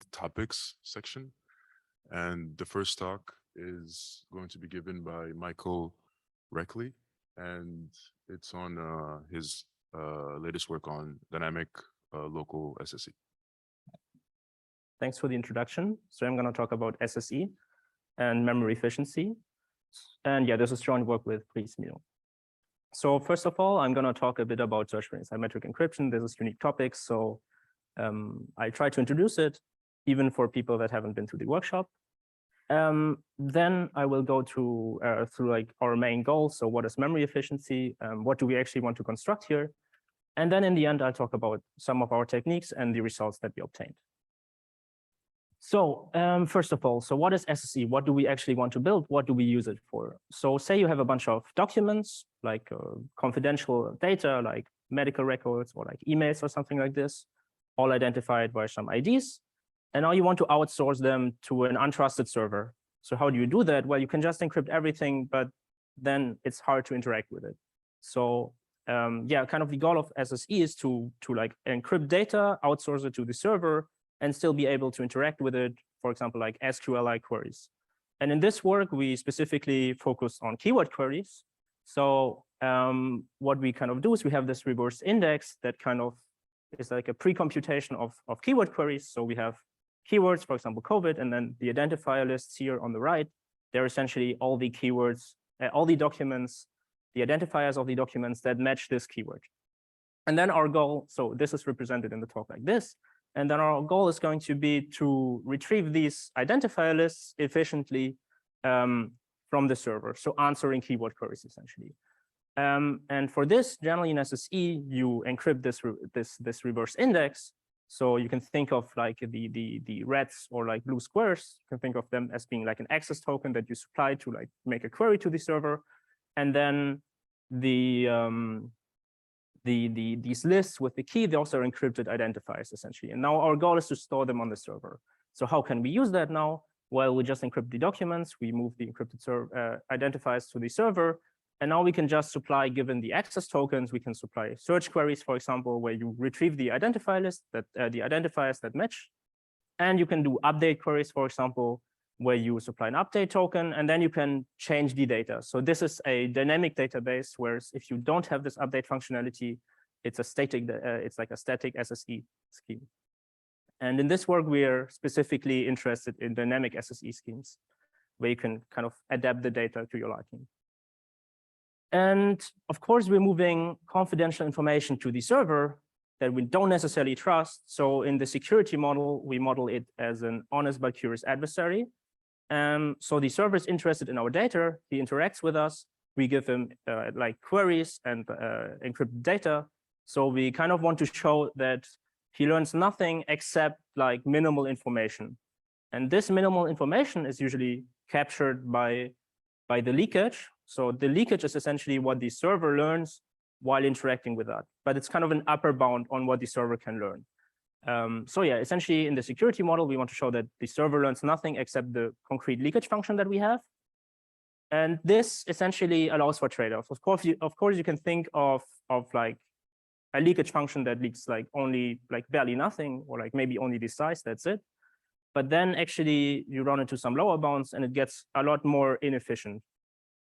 the topics section. And the first talk is going to be given by Michael Reckley, and it's on his latest work on dynamic local SSE. Thanks for the introduction. So I'm going to talk about SSE and memory efficiency. And yeah, this is joint work with Brice Milhaud. So first of all, I'm going to talk a bit about search for asymmetric encryption. This is unique topic, so I try to introduce it, even for people that haven't been to the workshop. Then I will go through like our main goals. So what is memory efficiency? What do we actually want to construct here? And then in the end, I'll talk about some of our techniques and the results that we obtained. So first of all, so what is SSE? What do we actually want to build? What do we use it for? So say you have a bunch of documents, like confidential data, like medical records or like emails or something like this, all identified by some IDs. And now you want to outsource them to an untrusted server. So how do you do that? Well, you can just encrypt everything, but then it's hard to interact with it. So yeah, kind of the goal of SSE is to like encrypt data, outsource it to the server, and still be able to interact with it, for example, like SQLi queries. And in this work, we specifically focus on keyword queries. So what we kind of do is we have this reverse index that kind of is like a pre-computation of keyword queries. So we have keywords, for example, COVID, and then the identifier lists here on the right. They're essentially all the keywords, all the documents, the identifiers of the documents that match this keyword. And then our goal, so this is represented in the talk like this. And then our goal is going to be to retrieve these identifier lists efficiently from the server, so answering keyword queries essentially. And for this, generally in SSE, you encrypt this reverse index. So you can think of like the reds or like blue squares. You can think of them as being like an access token that you supply to like make a query to the server, and then these lists with the key, they also are encrypted identifiers essentially. And now our goal is to store them on the server. So how can we use that now? Well, we just encrypt the documents, we move the encrypted identifiers to the server, and now we can just supply, given the access tokens, we can supply search queries, for example, where you retrieve the identifier list that the identifiers that match. And you can do update queries, for example, where you supply an update token, and then you can change the data. So this is a dynamic database, whereas if you don't have this update functionality, it's a static, it's like a static SSE scheme. And in this work, we are specifically interested in dynamic SSE schemes, where you can kind of adapt the data to your liking. And of course, we're moving confidential information to the server that we don't necessarily trust. So in the security model, we model it as an honest but curious adversary. So the server is interested in our data, he interacts with us, we give him like queries and encrypted data. So we kind of want to show that he learns nothing except like minimal information. And this minimal information is usually captured by the leakage. So the leakage is essentially what the server learns while interacting with that, but it's kind of an upper bound on what the server can learn. So yeah, essentially in the security model, we want to show that the server learns nothing except the concrete leakage function that we have. And this essentially allows for trade-offs. Of course, you can think of like a leakage function that leaks like only like barely nothing, or like maybe only this size, that's it. But then actually you run into some lower bounds and it gets a lot more inefficient.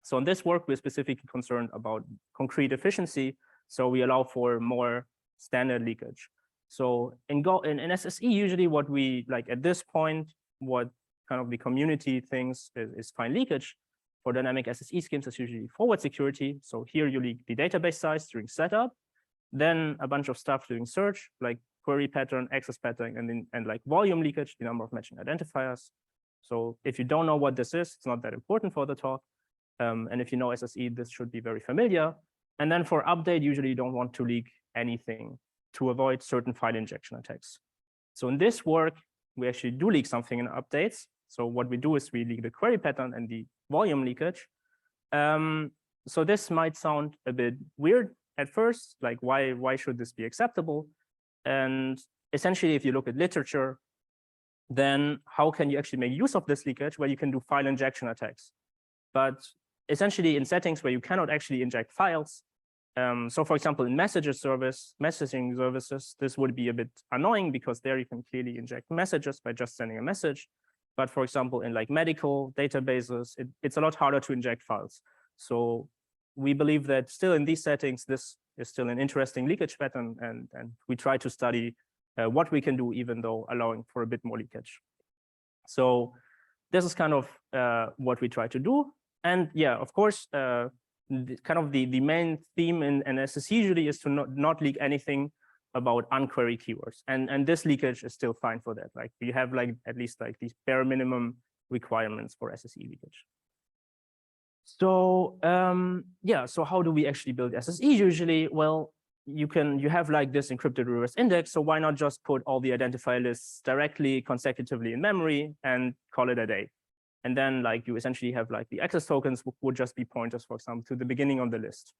So in this work, we're specifically concerned about concrete efficiency. So we allow for more standard leakage. So in SSE, usually what we like at this point, what kind of the community thinks is fine leakage. For dynamic SSE schemes, it's usually forward security. So here you leak the database size during setup, then a bunch of stuff during search, like query pattern, access pattern, and like volume leakage, the number of matching identifiers. So if you don't know what this is, it's not that important for the talk. And if you know SSE, this should be very familiar. And then for update, usually you don't want to leak anything to avoid certain file injection attacks. So in this work, we actually do leak something in updates. So what we do is we leak the query pattern and the volume leakage. So this might sound a bit weird at first, like why should this be acceptable? And essentially, if you look at literature, then how can you actually make use of this leakage? Well, you can do file injection attacks. But essentially in settings where you cannot actually inject files, So for example, in messaging services, this would be a bit annoying because there you can clearly inject messages by just sending a message. But for example, in like medical databases, it's a lot harder to inject files. So we believe that still in these settings, this is still an interesting leakage pattern, and we try to study what we can do, even though allowing for a bit more leakage. So this is kind of what we try to do. And yeah, of course, the main theme in SSE usually is to not leak anything about unquery keywords. And this leakage is still fine for that. Like we have like at least like these bare minimum requirements for SSE leakage. So yeah, so how do we actually build SSE usually? Well, you have like this encrypted reverse index. So why not just put all the identifier lists directly consecutively in memory and call it a day? And then like you essentially have like the access tokens would just be pointers, for example, to the beginning of the list.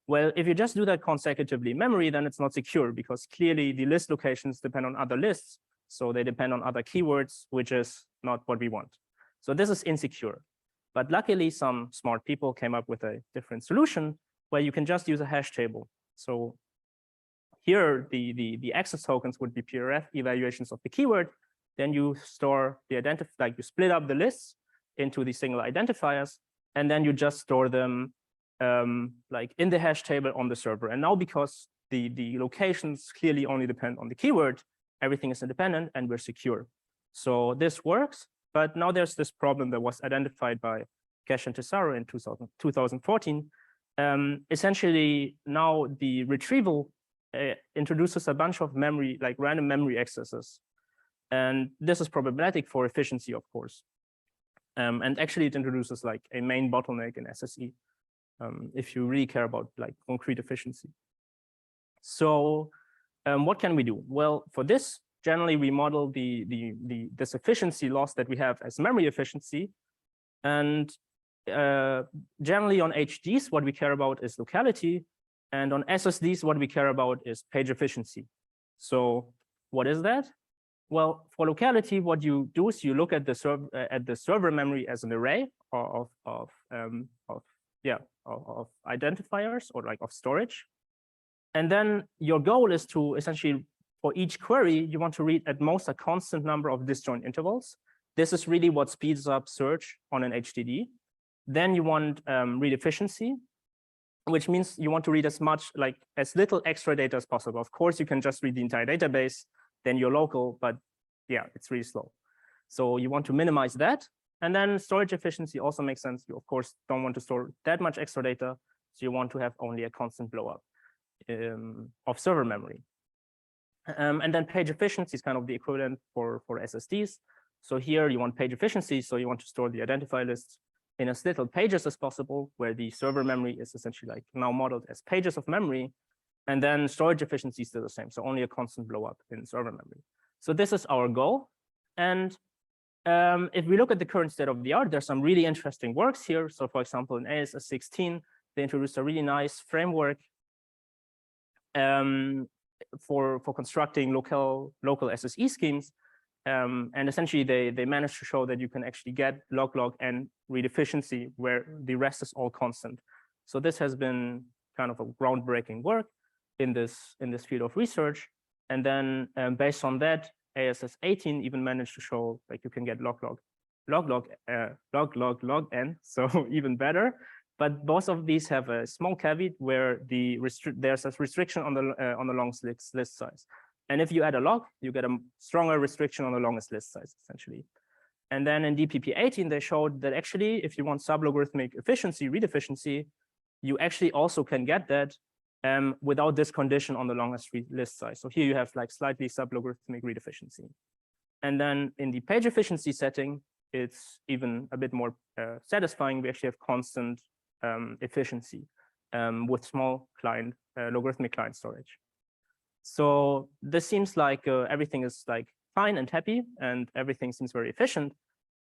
Well, if you just do that consecutively in memory, then it's not secure because clearly the list locations depend on other lists. So they depend on other keywords, which is not what we want. So this is insecure. But luckily, some smart people came up with a different solution where you can just use a hash table. So here, the access tokens would be PRF evaluations of the keyword. Then you store the like you split up the lists into the single identifiers, and then you just store them like in the hash table on the server. And now because the locations clearly only depend on the keyword, everything is independent and we're secure. So this works, but now there's this problem that was identified by Cash and Tesaro in 2014. Essentially, now the retrieval introduces a bunch of memory, like random memory accesses. And this is problematic for efficiency, of course. And actually, it introduces like a main bottleneck in SSE if you really care about like concrete efficiency. So what can we do? Well, for this, generally, we model this efficiency loss that we have as memory efficiency. And generally on HDs, what we care about is locality. And on SSDs, what we care about is page efficiency. So what is that? Well, for locality, what you do is you look at the server memory as an array of identifiers or like of storage. And then your goal is to essentially, for each query, you want to read at most a constant number of disjoint intervals. This is really what speeds up search on an HDD. Then you want read efficiency, which means you want to read as little extra data as possible. Of course, you can just read the entire database, then you're local, but yeah, it's really slow. So you want to minimize that. And then storage efficiency also makes sense. You, of course, don't want to store that much extra data. So you want to have only a constant blowup of server memory. And then page efficiency is kind of the equivalent for SSDs. So here you want page efficiency. So you want to store the identifier lists in as little pages as possible, where the server memory is essentially like now modeled as pages of memory. And then storage efficiency is still the same. So only a constant blowup in server memory. So this is our goal. And if we look at the current state of the art, there's some really interesting works here. So for example, in ASS 16, they introduced a really nice framework for constructing local SSE schemes. And essentially, they managed to show that you can actually get log and read efficiency where the rest is all constant. So this has been kind of a groundbreaking work in this field of research. And then based on that, ASS 18 even managed to show like you can get log n, so even better. But both of these have a small caveat where there's a restriction on the longest list size. And if you add a log, you get a stronger restriction on the longest list size, essentially. And then in DPP 18, they showed that actually, if you want sublogarithmic efficiency, read efficiency, you actually also can get that without this condition on the longest list size. So here you have like slightly sublogarithmic read efficiency. And then in the page efficiency setting, it's even a bit more satisfying. We actually have constant efficiency with small logarithmic client storage. So this seems like everything is like fine and happy, and everything seems very efficient.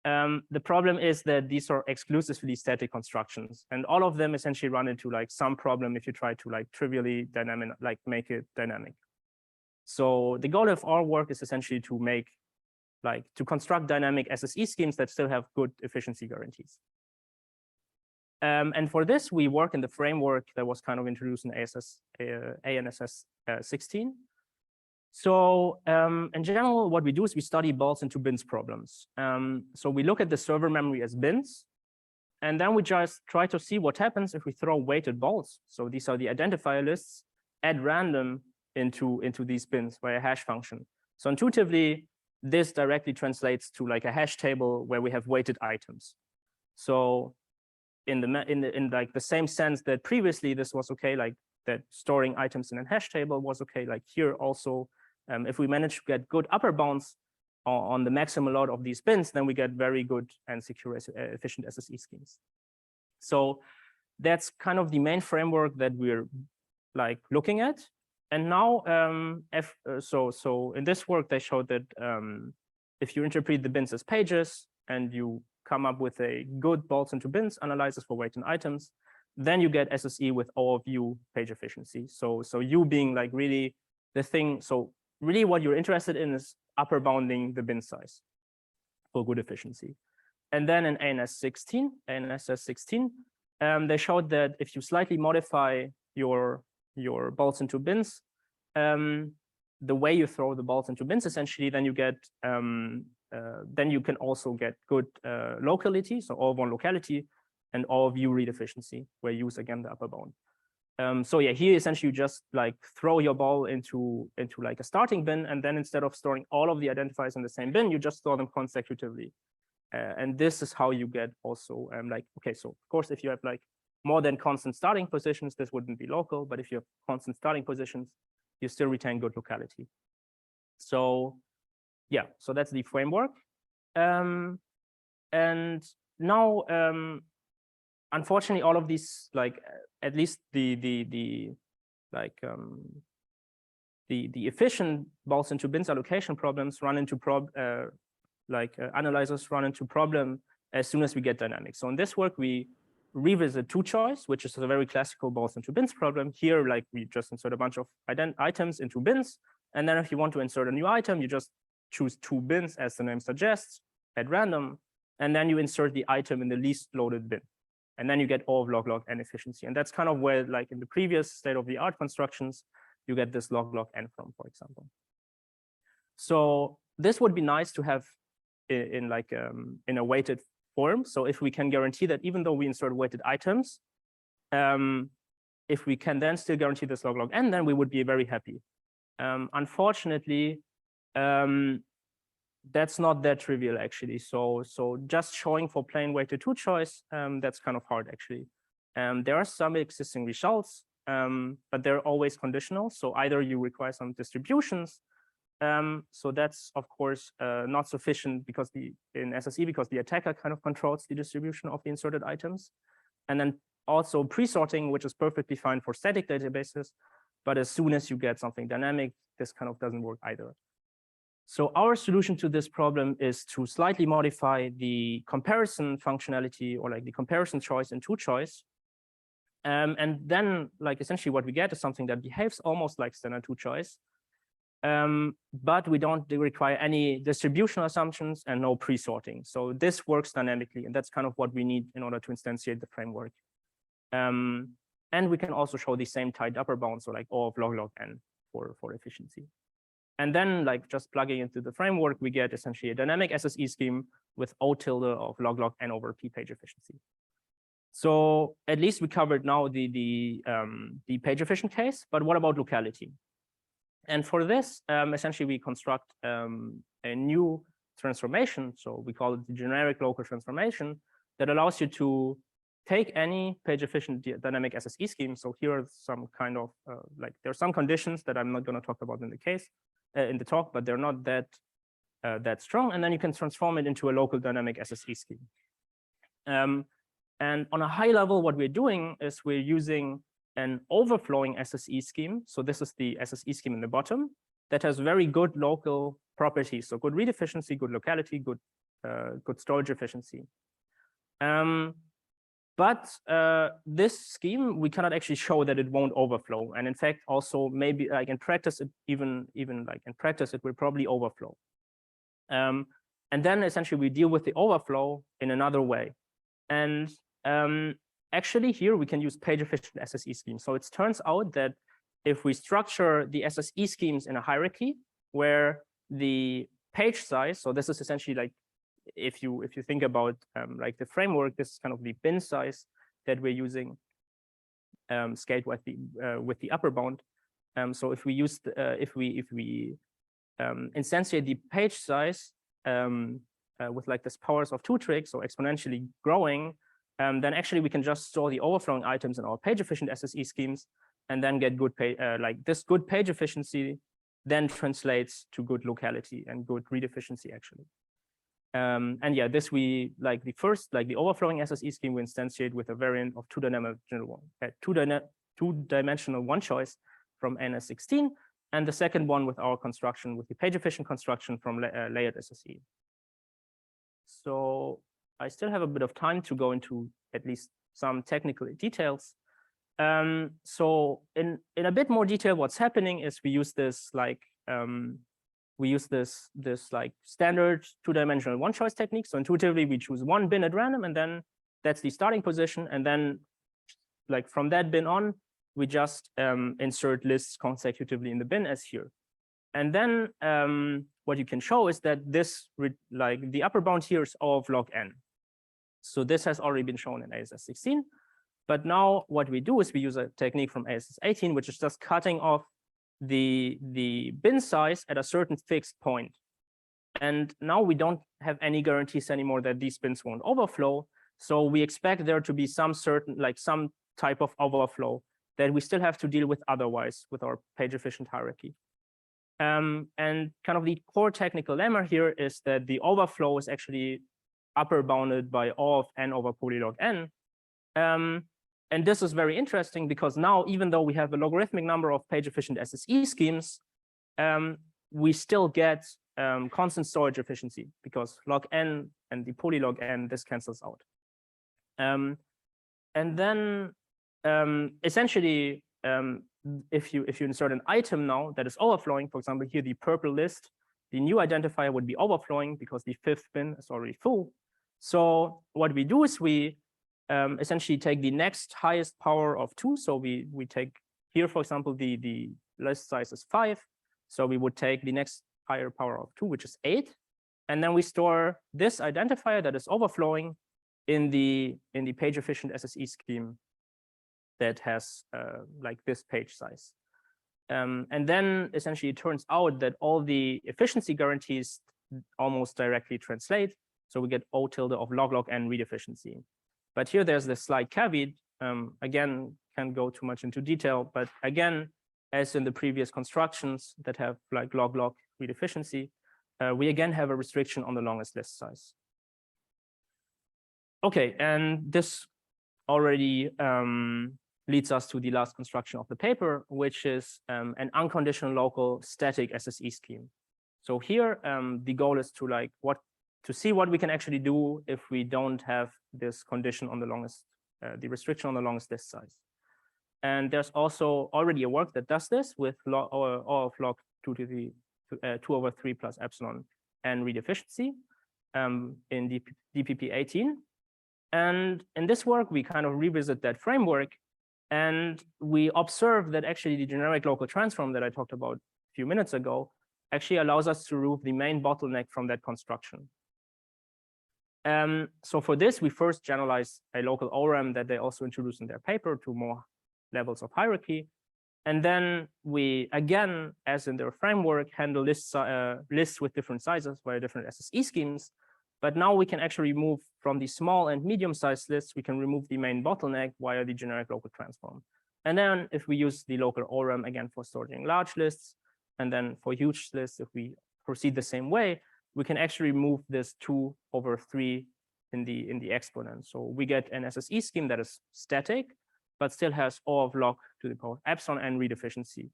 The problem is that these are exclusively static constructions, and all of them essentially run into like some problem if you try to like trivially make it dynamic. So the goal of our work is essentially to construct dynamic SSE schemes that still have good efficiency guarantees. And for this, we work in the framework that was kind of introduced in ANSS 16. So in general, what we do is we study balls into bins problems. So we look at the server memory as bins, and then we just try to see what happens if we throw weighted balls. So these are the identifier lists at random into these bins by a hash function. So intuitively, this directly translates to like a hash table where we have weighted items. So in like the same sense that previously this was okay, like that storing items in a hash table was okay, like here also, if we manage to get good upper bounds on the maximum load of these bins, then we get very good and secure, efficient SSE schemes. So that's kind of the main framework that we're like looking at. And now, so in this work, they showed that if you interpret the bins as pages and you come up with a good balls into bins analysis for weight and items, then you get SSE with overview page efficiency. So you being like really the thing. So really what you're interested in is upper bounding the bin size for good efficiency. And then in ANSS 16, they showed that if you slightly modify your balls into bins, the way you throw the balls into bins, essentially, then you get then you can also get good locality, so all one locality, and all view read efficiency, where you use again the upper bound. So yeah, here essentially you just like throw your ball into like a starting bin, and then instead of storing all of the identifiers in the same bin, you just store them consecutively. And this is how you get also like, okay, so of course, if you have like more than constant starting positions, this wouldn't be local, but if you have constant starting positions, you still retain good locality. So yeah, so that's the framework. And now, unfortunately, all of these, like at least the efficient balls into bins allocation problems run into analyzers run into problem as soon as we get dynamics. So in this work, we revisit two choice, which is a very classical balls into bins problem. Here, like we just insert a bunch of items into bins, and then if you want to insert a new item, you just choose two bins, as the name suggests, at random, and then you insert the item in the least loaded bin. And then you get all of log n efficiency. And that's kind of where, like in the previous state-of-the-art constructions, you get this log n from, for example. So this would be nice to have in a weighted form. So if we can guarantee that even though we insert weighted items, if we can then still guarantee this log n, then we would be very happy. Unfortunately, that's not that trivial actually. So just showing for plain weighted two choice, that's kind of hard actually. There are some existing results, but they're always conditional. So either you require some distributions. So that's of course not sufficient because in SSE, because the attacker kind of controls the distribution of the inserted items. And then also pre-sorting, which is perfectly fine for static databases. But as soon as you get something dynamic, this kind of doesn't work either. So our solution to this problem is to slightly modify the comparison functionality, or like the comparison choice in two choice. And then like essentially what we get is something that behaves almost like standard two choice. But we don't require any distributional assumptions and no pre-sorting. So this works dynamically, and that's kind of what we need in order to instantiate the framework. And we can also show the same tight upper bound, so like O of log n for efficiency. And then like just plugging into the framework, we get essentially a dynamic SSE scheme with O tilde of log n over p page efficiency. So at least we covered now the page efficient case, but what about locality? And for this, essentially we construct a new transformation. So we call it the generic local transformation that allows you to take any page efficient dynamic SSE scheme. So here are some kind of like there are some conditions that I'm not going to talk about in the case in the talk, but they're not that strong. And then you can transform it into a local dynamic SSE scheme. And on a high level, what we're doing is we're using an overflowing SSE scheme. So this is the SSE scheme in the bottom that has very good local properties. So good read efficiency, good locality, good storage efficiency. But this scheme, we cannot actually show that it won't overflow. And in fact, also maybe like in practice, even like in practice, it will probably overflow. And then essentially we deal with the overflow in another way. And actually here we can use page efficient SSE schemes. So it turns out that if we structure the SSE schemes in a hierarchy where the page size, so this is essentially like, if you think about like the framework, this is kind of the bin size that we're using scaled with the upper bound. So if we use if we instantiate the page size with like this powers of 2 trick, so exponentially growing, then actually we can just store the overflowing items in our page efficient SSE schemes and then get good page, like this good page efficiency then translates to good locality and good read efficiency actually. And yeah, this we like the overflowing SSE scheme we instantiate with a variant of two-dimensional one choice from NS16, and the second one with our construction with the page efficient construction from layered SSE. So I still have a bit of time to go into at least some technical details. So in a bit more detail, what's happening is we use this like like standard two-dimensional one choice technique. So intuitively we choose one bin at random, and then that's the starting position, and then like from that bin on we just insert lists consecutively in the bin as here. And then what you can show is that this like the upper bound here is O of log n. So this has already been shown in ASS 16. But now what we do is we use a technique from ASS 18, which is just cutting off the bin size at a certain fixed point. And now we don't have any guarantees anymore that these bins won't overflow. So we expect there to be some certain, like some type of overflow that we still have to deal with otherwise with our page efficient hierarchy. And kind of the core technical lemma here is that the overflow is actually upper bounded by O of n over polylog n. And this is very interesting because now, even though we have a logarithmic number of page efficient SSE schemes, we still get constant storage efficiency because log n and the polylog n, this cancels out. And then essentially, if you insert an item now that is overflowing, for example, here the purple list, the new identifier would be overflowing because the 5th bin is already full. So what we do is we essentially take the next highest power of 2. So we take here, for example, the list size is 5. So we would take the next higher power of 2, which is 8. And then we store this identifier that is overflowing in the page efficient SSE scheme that has like this page size. And then essentially it turns out that all the efficiency guarantees almost directly translate. So we get O tilde of log n read efficiency. But here there's this slight caveat. Again, can't go too much into detail, but again, as in the previous constructions that have like log read efficiency, we again have a restriction on the longest list size. Okay, and this already leads us to the last construction of the paper, which is an unconditional local static SSE scheme. So here, the goal is to see what we can actually do if we don't have this condition on the longest, the restriction on the longest list size. And there's also already a work that does this with O of log 2 over 3 plus epsilon and read efficiency in DPP 18. And in this work, we kind of revisit that framework, and we observe that actually the generic local transform that I talked about a few minutes ago actually allows us to remove the main bottleneck from that construction. So for this, we first generalize a local ORM that they also introduced in their paper to more levels of hierarchy. And then we, again, as in their framework, handle lists with different sizes via different SSE schemes. But now we can actually remove from the small and medium-sized lists, we can remove the main bottleneck via the generic local transform. And then if we use the local ORM again for storing large lists, and then for huge lists, if we proceed the same way, we can actually remove this 2 over 3 in the exponent. So we get an SSE scheme that is static, but still has O of log to the power epsilon and read efficiency.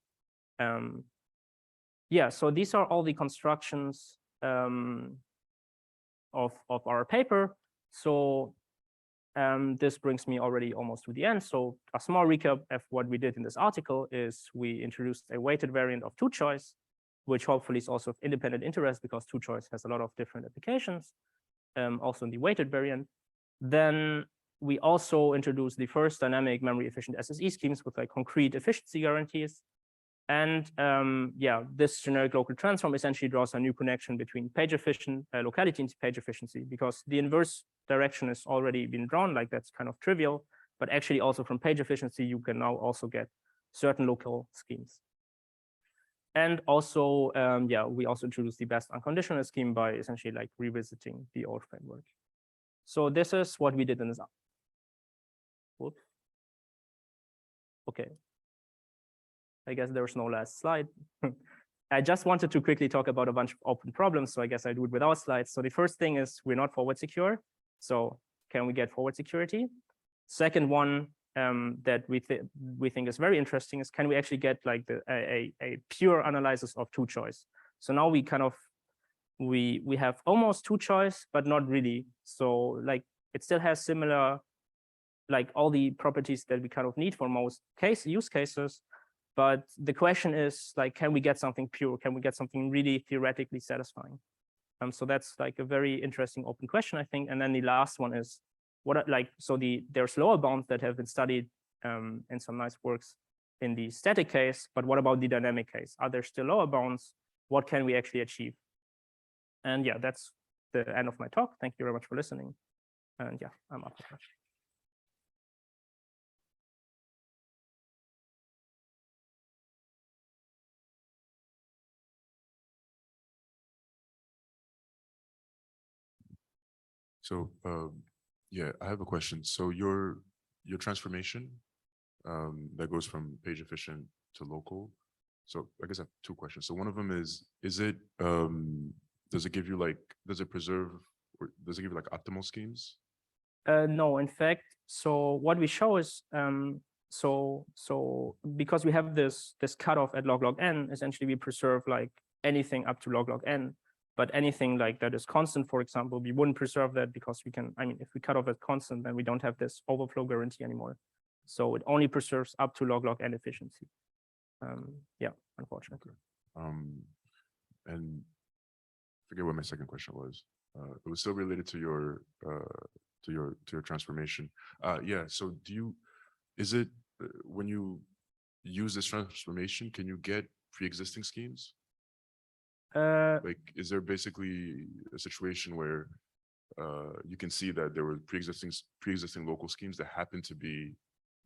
Yeah, so these are all the constructions of our paper. So this brings me already almost to the end. So a small recap of what we did in this article is we introduced a weighted variant of 2 choice, which hopefully is also of independent interest because 2 choice has a lot of different applications, also in the weighted variant. Then we also introduced the first dynamic memory efficient SSE schemes with like concrete efficiency guarantees. And yeah, this generic local transform essentially draws a new connection between page efficient locality and page efficiency, because the inverse direction has already been drawn, like that's kind of trivial, but actually also from page efficiency, you can now also get certain local schemes. And also, yeah, we also introduced the best unconditional scheme by essentially like revisiting the old framework. So this is what we did in this. Whoops. Okay. I guess there's no last slide. I just wanted to quickly talk about a bunch of open problems, so I guess I do it without slides. So the first thing is we're not forward secure. So can we get forward security? Second one that we think is very interesting is, can we actually get like a pure analysis of two choice? So now we kind of we have almost two choice, but not really. So like it still has similar, like all the properties that we kind of need for most use cases. But the question is, like, can we get something pure? Can we get something really theoretically satisfying? So that's like a very interesting open question, I think. And then the last one is, what like, so there's lower bounds that have been studied in some nice works in the static case, but what about the dynamic case? Are there still lower bounds? What can we actually achieve? And yeah, that's the end of my talk. Thank you very much for listening. And yeah, I'm up for that. So yeah, I have a question. So your transformation that goes from page efficient to local. So I guess I have two questions. So one of them is it does it give you like, does it preserve, or does it give you like optimal schemes? No, in fact, so what we show is so because we have this cutoff at log n, essentially we preserve like anything up to log n. But anything like that is constant, for example, we wouldn't preserve that, because we can, I mean, if we cut off at constant, then we don't have this overflow guarantee anymore. So it only preserves up to log n efficiency. Yeah, unfortunately. And forget what my second question was. It was still related to your transformation. Yeah. So is it when you use this transformation, can you get pre-existing schemes? Like, is there basically a situation where you can see that there were pre-existing local schemes that happen to be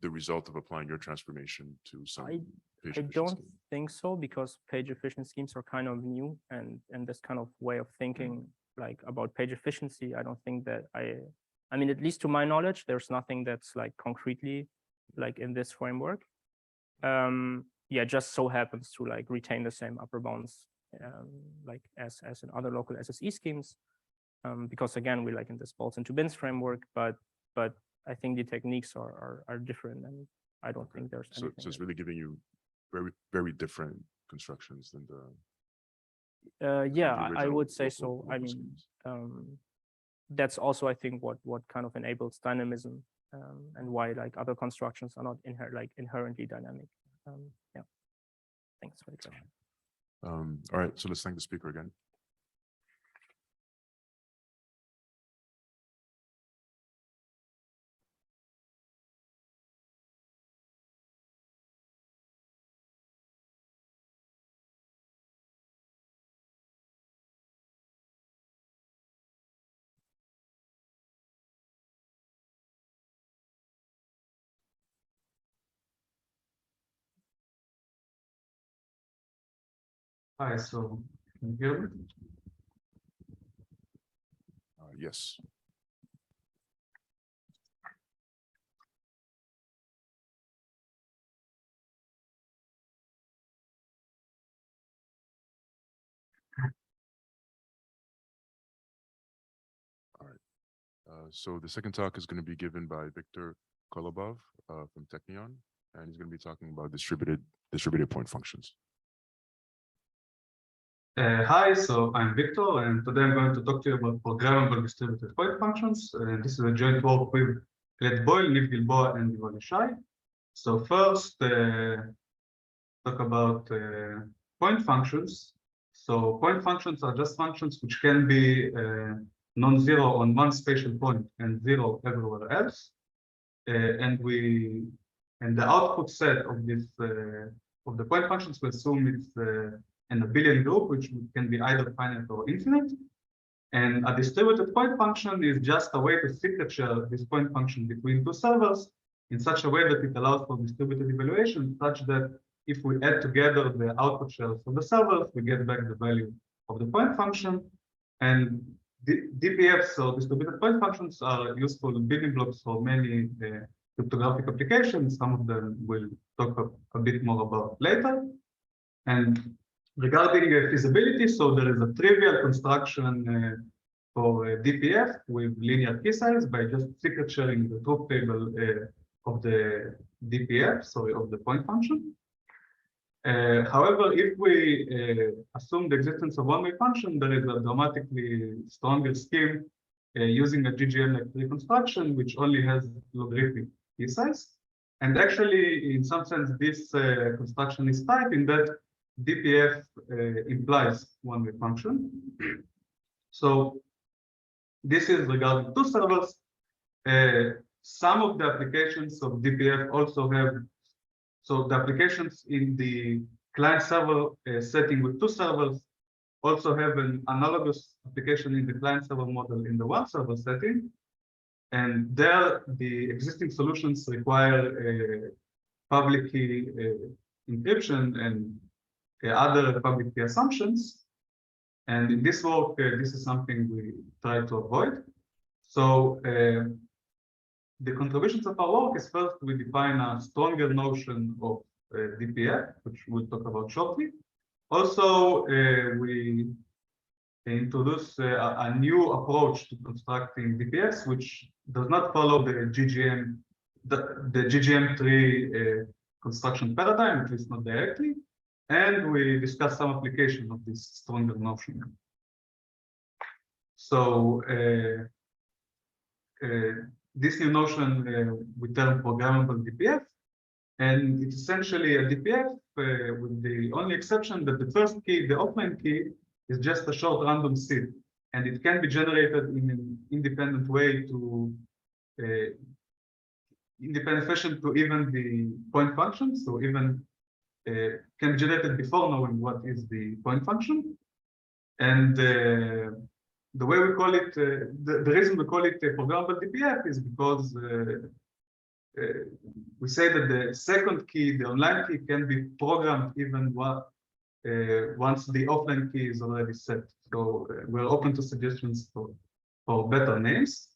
the result of applying your transformation to some page I efficient don't scheme? think so, because page efficient schemes are kind of new, and this kind of way of thinking like about page efficiency, I don't think that I mean, at least to my knowledge, there's nothing that's like concretely like in this framework. Yeah, just so happens to like retain the same upper bounds like as in other local SSE schemes, because again, we like in this bolts into bins framework, but I think the techniques are different, and I don't think there's anything. So it's really giving you very, very different constructions than yeah, the I original would say local so. I mean, schemes. that's also, I think, what kind of enables dynamism, and why like other constructions are not inherently dynamic. Yeah, thanks for the question. All right, so let's thank the speaker again. Hi, so can you hear me? Yes. All right. So the second talk is going to be given by Viktor Kolobov from Technion, and he's going to be talking about distributed point functions. Hi, so I'm Victor, and today I'm going to talk to you about programmable distributed point functions. This is a joint work with Glenn Boyle, Niv Gilboa, and Yuval Yishai. So first, talk about point functions. So point functions are just functions which can be non-zero on one spatial point and zero everywhere else. and the output set of this of the point functions, we assume it's an abelian group, which can be either finite or infinite. And a distributed point function is just a way to signature this point function between two servers in such a way that it allows for distributed evaluation, such that if we add together the output shells of the servers, we get back the value of the point function. And DPFs, or distributed point functions, are useful building blocks for many cryptographic applications. Some of them we'll talk a bit more about later. And regarding feasibility, so there is a trivial construction for DPF with linear key size by just signaturing the truth table of the DPF, sorry, of the point function. However, if we assume the existence of one-way function, there is a dramatically stronger scheme using a GGM-like tree construction, which only has logarithmic key size. And actually, in some sense, this construction is tight in that DPF implies one-way function. So this is regarding two servers. Some of the applications of DPF also have, so the applications in the client server setting with two servers also have an analogous application in the client server model in the one server setting. And there, the existing solutions require public key encryption and other public key assumptions. And in this work, this is something we try to avoid. So the contributions of our work is first, we define a stronger notion of DPF, which we'll talk about shortly. Also, we introduce a new approach to constructing DPFs, which does not follow the GGM3 construction paradigm, at least not directly. And we discuss some application of this stronger notion. So this new notion we term programmable DPF, and it's essentially a DPF with the only exception that the first key, the offline key, is just a short random seed, and it can be generated in an independent way to independent fashion to even the point function. So even can be generated before knowing what is the point function. And the way we call it, the reason we call it a programmable DPF is because we say that the second key, the online key, can be programmed even once the offline key is already set. So we're open to suggestions for better names.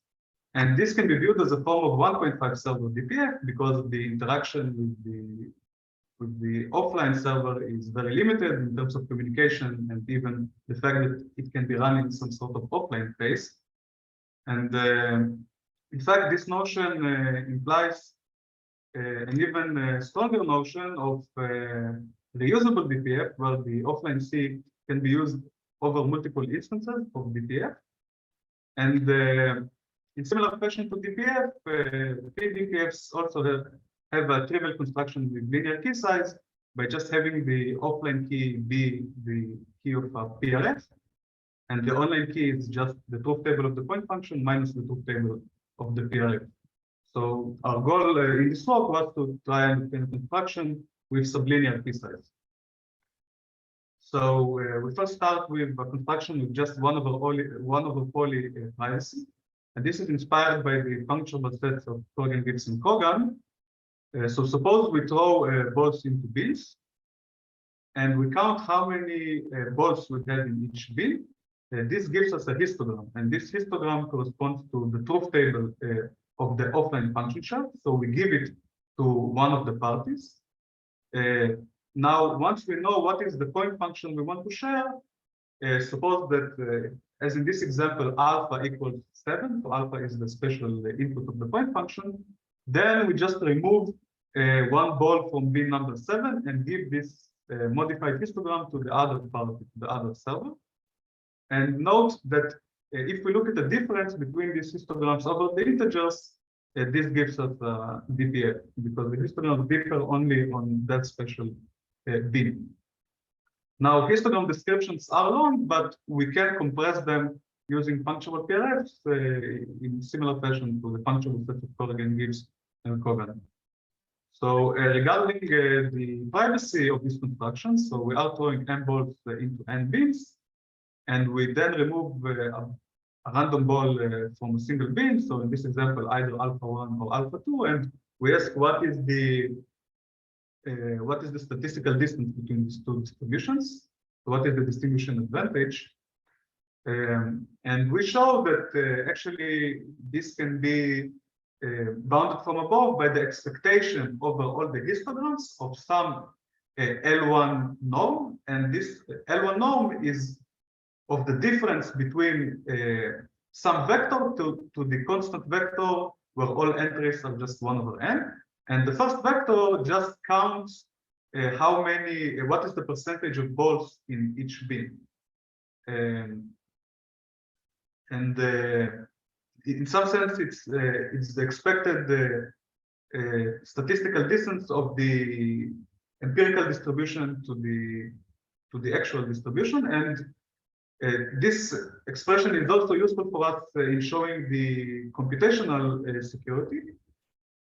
And this can be viewed as a form of 1.5 server DPF because the interaction with the offline server is very limited in terms of communication, and even the fact that it can be run in some sort of offline phase. And in fact, this notion implies an even stronger notion of reusable DPF, where the offline C can be used over multiple instances of DPF. And in similar fashion to DPF, PDPFs also have a trivial construction with linear key size by just having the offline key be the key of a PRF, and the online key is just the truth table of the point function minus the truth table of the PRF. So our goal in this work was to try and obtain a construction with sublinear key size. So we first start with a construction with just one over poly privacy, and this is inspired by the functional sets of Kogan, Gibbs, and Kogan. So suppose we throw balls into bins, and we count how many balls we had in each bin. This gives us a histogram, and this histogram corresponds to the truth table of the offline function chart. So we give it to one of the parties. Now, once we know what is the point function we want to share, suppose that, as in this example, alpha equals 7, so alpha is the special input of the point function, then we just remove one ball from bin number 7 and give this modified histogram to the other party, the other server. And note that if we look at the difference between these histograms over the integers, this gives us DPF, because the histograms differ only on that special bin. Now, histogram descriptions are long, but we can compress them using functional PRFs in similar fashion to the functional set of Corrigan Gibbs covenant. So regarding the privacy of this construction, so we are throwing n balls into n bins, and we then remove a random ball from a single bin. So in this example, either alpha 1 or alpha 2, and we ask what is the statistical distance between these two distributions? What is the distribution advantage? And we show that actually this can be bounded from above by the expectation over all the histograms of some L1 norm, and this L1 norm is of the difference between some vector to the constant vector where all entries are just 1 over n. And the first vector just counts what is the percentage of balls in each bin. And in some sense, it's the expected statistical distance of the empirical distribution to the actual distribution. And this expression is also useful for us in showing the computational security.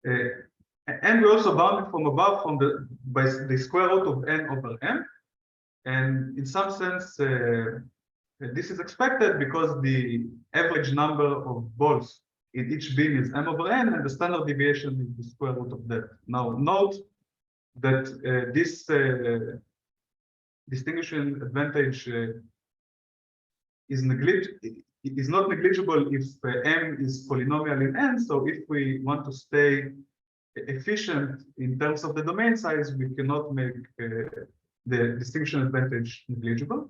And we also bound it from above by the square root of n over m. And in some sense, this is expected because the average number of balls in each bin is m over n, and the standard deviation is the square root of that. Now, note that this distinguishing advantage is not negligible if m is polynomial in n. So if we want to stay efficient in terms of the domain size, we cannot make the distinction advantage negligible.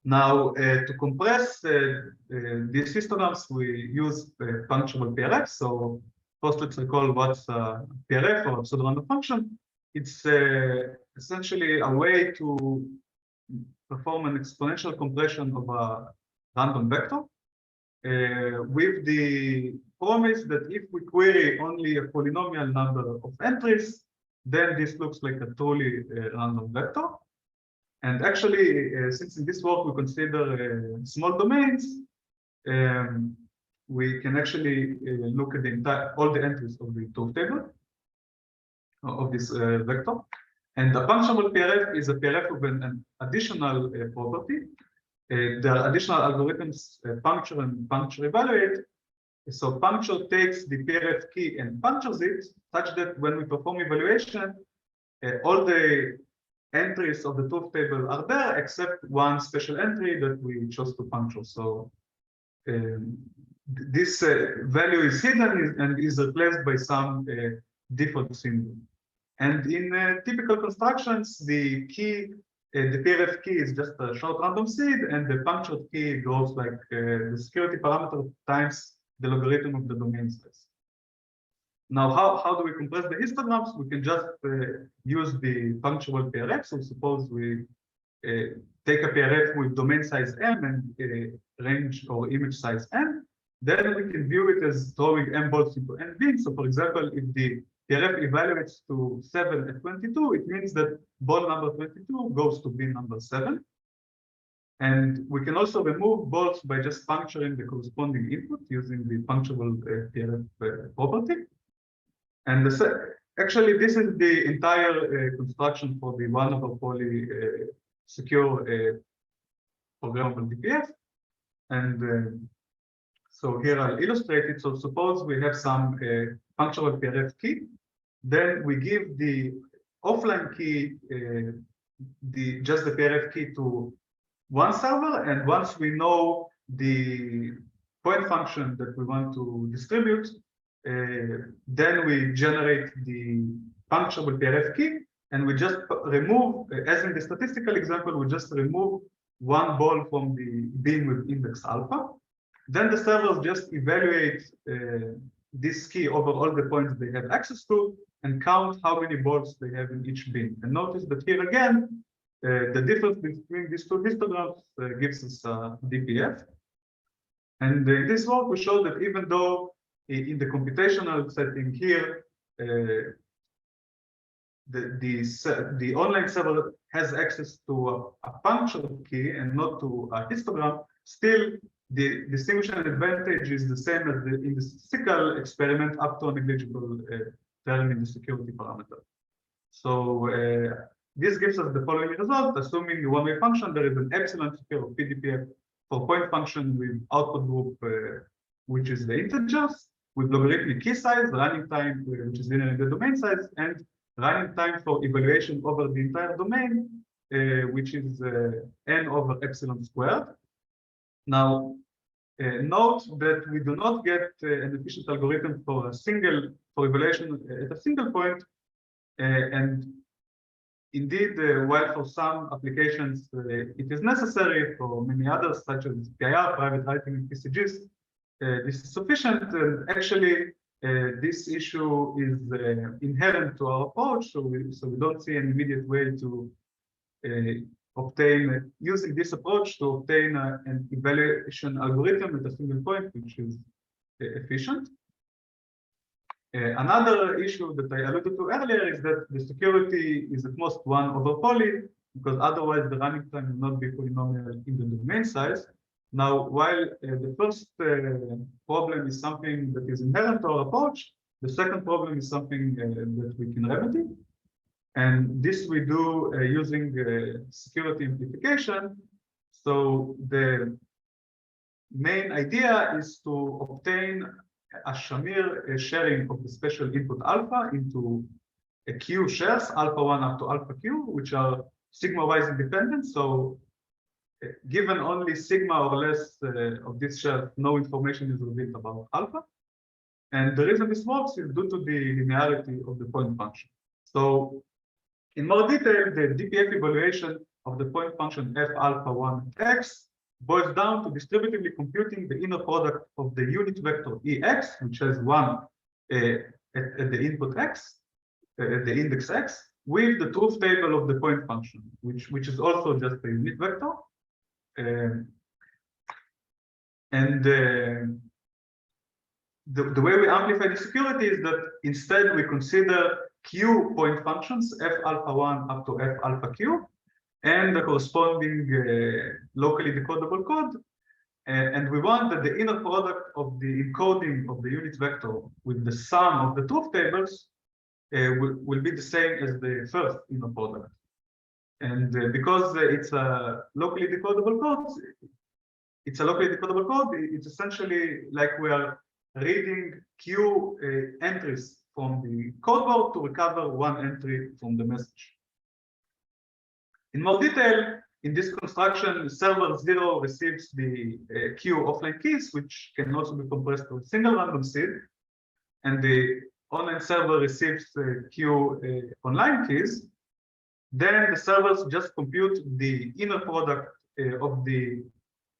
Now, to compress these histograms, we use punctual PRF. So first, let's recall what's PRF, or pseudo-random function. It's essentially a way to perform an exponential compression of a random vector with the promise that if we query only a polynomial number of entries, then this looks like a truly random vector. And actually, since in this work we consider small domains, we can actually look at all the entries of the truth table of this vector. And the punctual PRF is a PRF of an additional property. There are additional algorithms, puncture and puncture evaluate. So puncture takes the PRF key and punctures it such that when we perform evaluation, all the entries of the truth table are there except one special entry that we chose to puncture. So this value is hidden and is replaced by some default symbol. And in typical constructions, the PRF key is just a short random seed, and the punctured key goes like the security parameter times the logarithm of the domain size. Now, how do we compress the histograms? We can just use the punctual PRF. So suppose we take a PRF with domain size m and range or image size n. Then we can view it as throwing m balls into n bins. So for example, if the PRF evaluates to 7 at 22, it means that ball number 22 goes to bin number 7. And we can also remove balls by just puncturing the corresponding input using the punctuable PRF property. And actually, this is the entire construction for the 1 over poly secure programmable DPF. And so here I'll illustrate it. So suppose we have some punctual PRF key. Then we give the offline key, just the PRF key to one server. And once we know the point function that we want to distribute, then we generate the punctuable PRF key, and we just remove, as in the statistical example, we just remove one ball from the bin with index alpha. Then the servers just evaluate this key over all the points they have access to and count how many balls they have in each bin. And notice that here again, the difference between these two histograms gives us DPF. And in this work, we show that even though in the computational setting here, the online server has access to a punctual key and not to a histogram, still the distinguishing advantage is the same as in the statistical experiment up to a negligible term in the security parameter. So this gives us the following result: assuming a one-way function, there is an epsilon secure of PDPF for point function with output group, which is the integers, with logarithmic key size, running time, which is linear in the domain size, and running time for evaluation over the entire domain, which is n over epsilon squared. Now, note that we do not get an efficient algorithm for evaluation at a single point, and indeed, while for some applications it is necessary, for many others, such as PIR, private writing, and PCGs, this is sufficient. And actually, this issue is inherent to our approach, so we don't see an immediate way to obtain, using this approach to obtain an evaluation algorithm at a single point, which is efficient. Another issue that I alluded to earlier is that the security is at most 1 over poly, because otherwise the running time will not be polynomial in the domain size. Now, while the first problem is something that is inherent to our approach, the second problem is something that we can remedy. And this we do using security amplification. So the main idea is to obtain a Shamir sharing of the special input alpha into a Q shares, alpha 1 up to alpha Q, which are sigma-wise independent. So given only sigma or less of this share, no information is revealed about alpha. And the reason this works is due to the linearity of the point function. So in more detail, the DPF evaluation of the point function f alpha 1 x boils down to distributively computing the inner product of the unit vector ex, which has 1 at the input x, the index x, with the truth table of the point function, which is also just a unit vector. The way we amplify the security is that instead we consider Q point functions, f alpha 1 up to f alpha q, and the corresponding locally decodable code. And we want that the inner product of the encoding of the unit vector with the sum of the truth tables will be the same as the first inner product. And because it's a locally decodable code, it's essentially like we are reading Q entries from the codeboard to recover 1 entry from the message. In more detail, in this construction, server 0 receives the Q offline keys, which can also be compressed to a single random seed, and the online server receives Q online keys. Then the servers just compute the inner product of the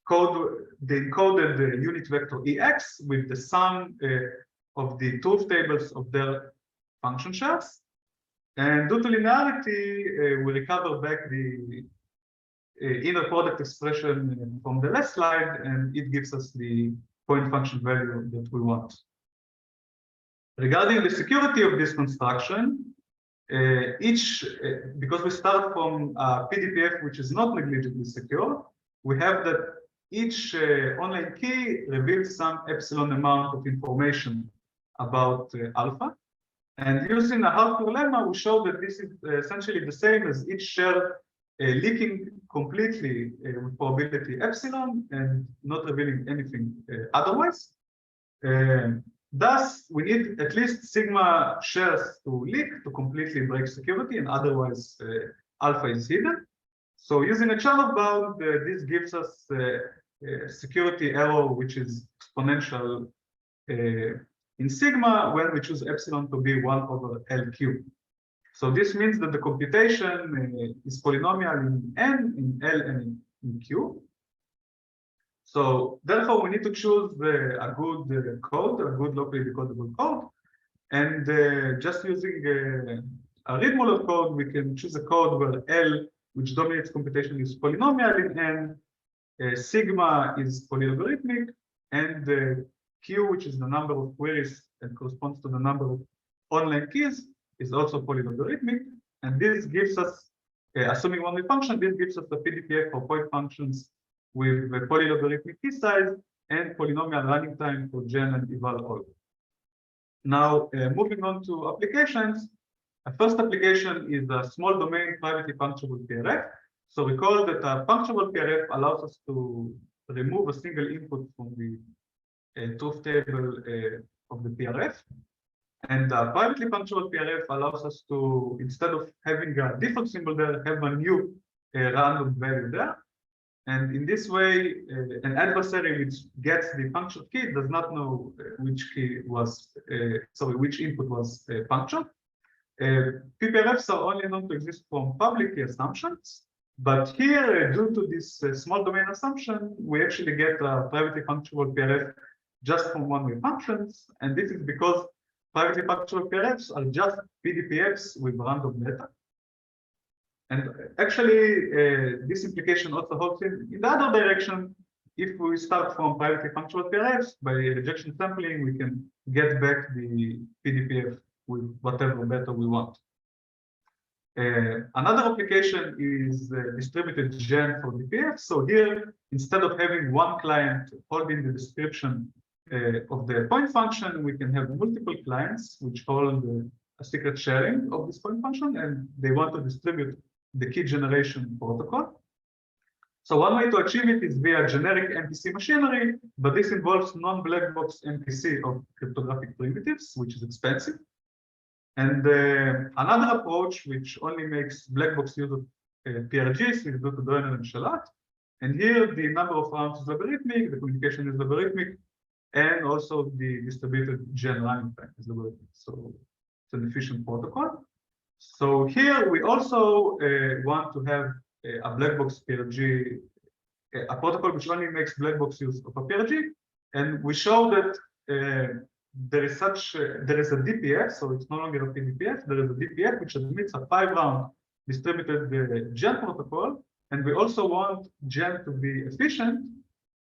code, the encoded unit vector ex with the sum of the truth tables of their function shares. And due to linearity, we recover back the inner product expression from the last slide, and it gives us the point function value that we want. Regarding the security of this construction, because we start from PDPF, which is not negligibly secure, we have that each online key reveals some epsilon amount of information about alpha. And using a hardcore lemma, we show that this is essentially the same as each share leaking completely with probability epsilon and not revealing anything otherwise. Thus, we need at least sigma shares to leak to completely break security, and otherwise alpha is hidden. So using a Charlotte bound, this gives us security error, which is exponential in sigma when we choose epsilon to be 1 over LQ. So this means that the computation is polynomial in N, in L, and in Q. So therefore, we need to choose a good code, a good locally decodable code. And just using a read model code, we can choose a code where L, which dominates computation, is polynomial in N, sigma is polylogarithmic, and Q, which is the number of queries and corresponds to the number of online keys, is also polylogarithmic. And this gives us, assuming one-way function, this gives us the PDPF for point functions with a polylogarithmic key size and polynomial running time for gen and eval all. Now, moving on to applications. A first application is a small domain privately punctuable PRF. So recall that a punctuable PRF allows us to remove a single input from the truth table of the PRF. And privately punctuable PRF allows us to, instead of having a default symbol there, have a new random value there. And in this way, an adversary which gets the punctured key does not know which input was punctured. PPRFs are only known to exist from public key assumptions. But here, due to this small domain assumption, we actually get a privately punctuable PRF just from one-way functions. And this is because privately punctuable PRFs are just PDPFs with random data. And actually, this implication also holds in the other direction. If we start from privately punctuable PRFs, by rejection sampling, we can get back the PDPF with whatever data we want. Another application is distributed gen for DPF. So here, instead of having one client holding the description of the point function, we can have multiple clients which hold a secret sharing of this point function, and they want to distribute the key generation protocol. So one way to achieve it is via generic MPC machinery, but this involves non-black box MPC of cryptographic primitives, which is expensive. And another approach, which only makes black box use of PRGs, is due to Doerner and Shalat. And here, the number of rounds is logarithmic, the communication is logarithmic, and also the distributed gen running time is logarithmic. So it's an efficient protocol. So here we also want to have a black box PRG, a protocol which only makes black box use of a PRG. And we show that there is a DPF, so it's no longer a PDPF. There is a DPF which admits a 5-round distributed gen protocol, and we also want gen to be efficient.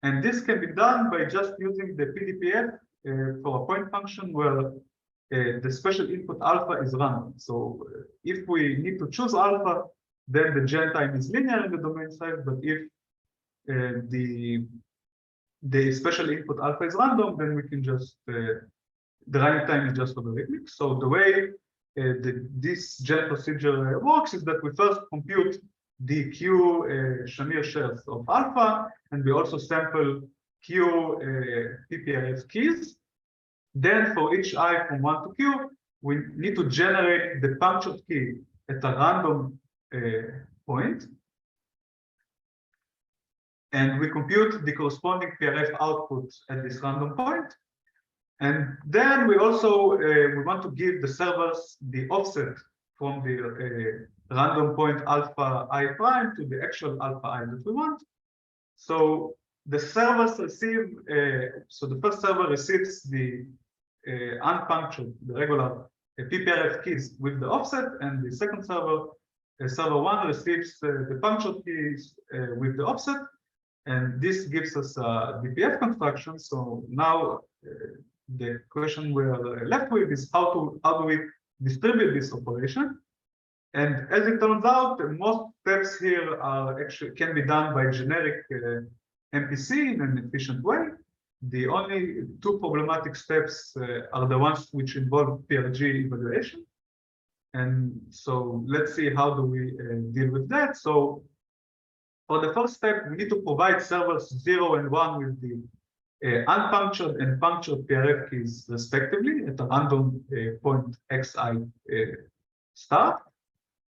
And this can be done by just using the PDPF for a point function where the special input alpha is random. So if we need to choose alpha, then the gen time is linear in the domain side. But if the special input alpha is random, then we can just the running time is just logarithmic. So the way this gen procedure works is that we first compute the Q Shamir shares of alpha, and we also sample Q PPRF keys. Then for each I from 1 to Q, we need to generate the punctured key at a random point. And we compute the corresponding PRF output at this random point. And then we also we want to give the servers the offset from the random point alpha I prime to the actual alpha I that we want. So the servers receive, so the first server receives the unpunctured, the regular PPRF keys with the offset, and the second server, server 1, receives the punctured keys with the offset. And this gives us a DPF construction. So now the question we're left with is how do we distribute this operation? And as it turns out, most steps here are actually can be done by generic MPC in an efficient way. The only two problematic steps are the ones which involve PRG evaluation. And so let's see how do we deal with that. So for the first step, we need to provide servers 0 and 1 with the unpunctured and punctured PRF keys respectively at a random point xi start.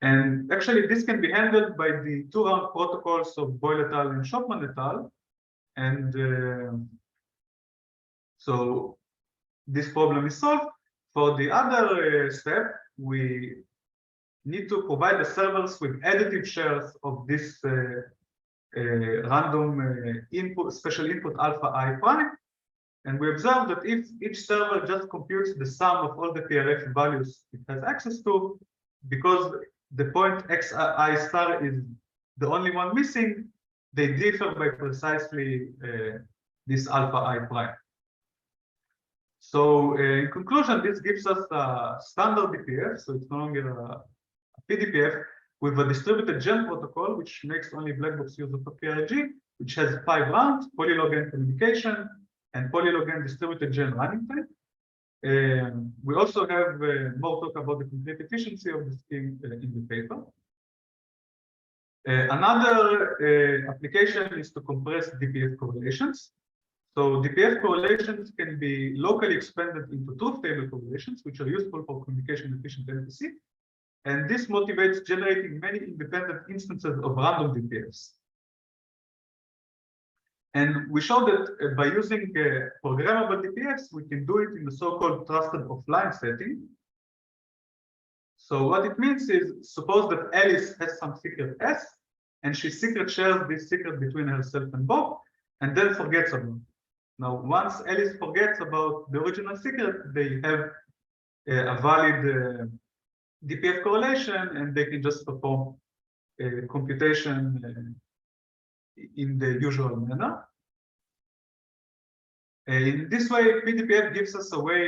And actually, this can be handled by the 2-round protocols of Boyle et al. And Shopman et al. And so this problem is solved. For the other step, we need to provide the servers with additive shares of this random input, special input alpha I prime. And we observe that if each server just computes the sum of all the PRF values it has access to, because the point xi star is the only one missing, they differ by precisely this alpha I prime. So in conclusion, this gives us a standard DPF, so it's no longer a PDPF, with a distributed gen protocol, which makes only black box use of a PRG, which has 5 rounds: polylog n communication and polylog n distributed gen running time. We also have more talk about the complete efficiency of the scheme in the paper. Another application is to compress DPF correlations. So DPF correlations can be locally expanded into truth table correlations, which are useful for communication efficient MPC. And this motivates generating many independent instances of random DPFs. And we show that by using programmable DPFs, we can do it in the so-called trusted offline setting. So what it means is, suppose that Alice has some secret S, and she secret shares this secret between herself and Bob, and then forgets about it. Now, once Alice forgets about the original secret, they have a valid DPF correlation, and they can just perform computation in the usual manner. In this way, PDPF gives us a way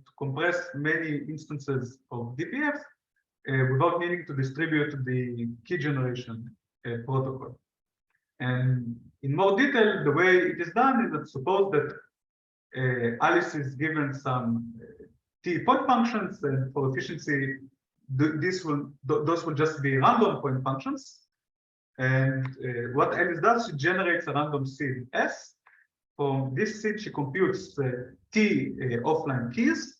to compress many instances of DPF without needing to distribute the key generation protocol. And in more detail, the way it is done is that suppose that Alice is given some T point functions, and for efficiency, those will just be random point functions. And what Alice does, she generates a random seed S. From this seed, she computes T offline keys.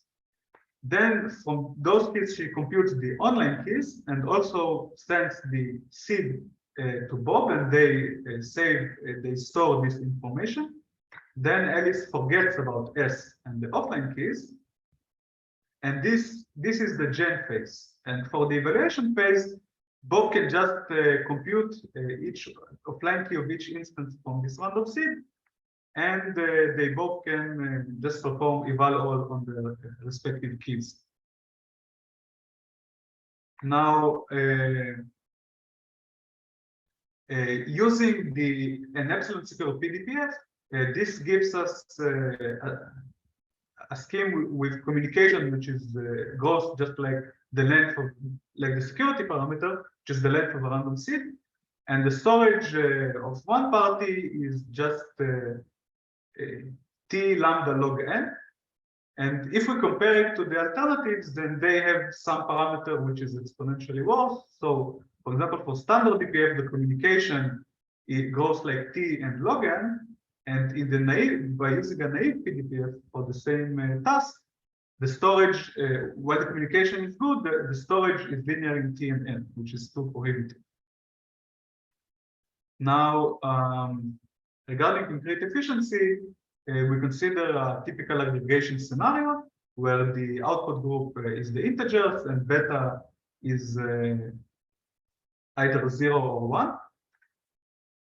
Then from those keys, she computes the online keys and also sends the seed to Bob, and they they store this information. Then Alice forgets about S and the offline keys. And this is the gen phase. And for the evaluation phase, Bob can just compute each offline key of each instance from this random seed, and they both can just perform eval all on the respective keys. Now, using an epsilon secure PDPF, this gives us a scheme with communication, which is grows just like the length of, like the security parameter, which is the length of a random seed, and the storage of one party is just T lambda log n. And if we compare it to the alternatives, then they have some parameter which is exponentially worse. So, for example, for standard DPF, the communication, it grows like T and log n. And in the naive, by using a naive PDPF for the same task, the storage, while the communication is good, the storage is linear in T and N, which is too prohibitive. Now, regarding concrete efficiency, we consider a typical aggregation scenario where the output group is the integers and beta is either 0 or 1.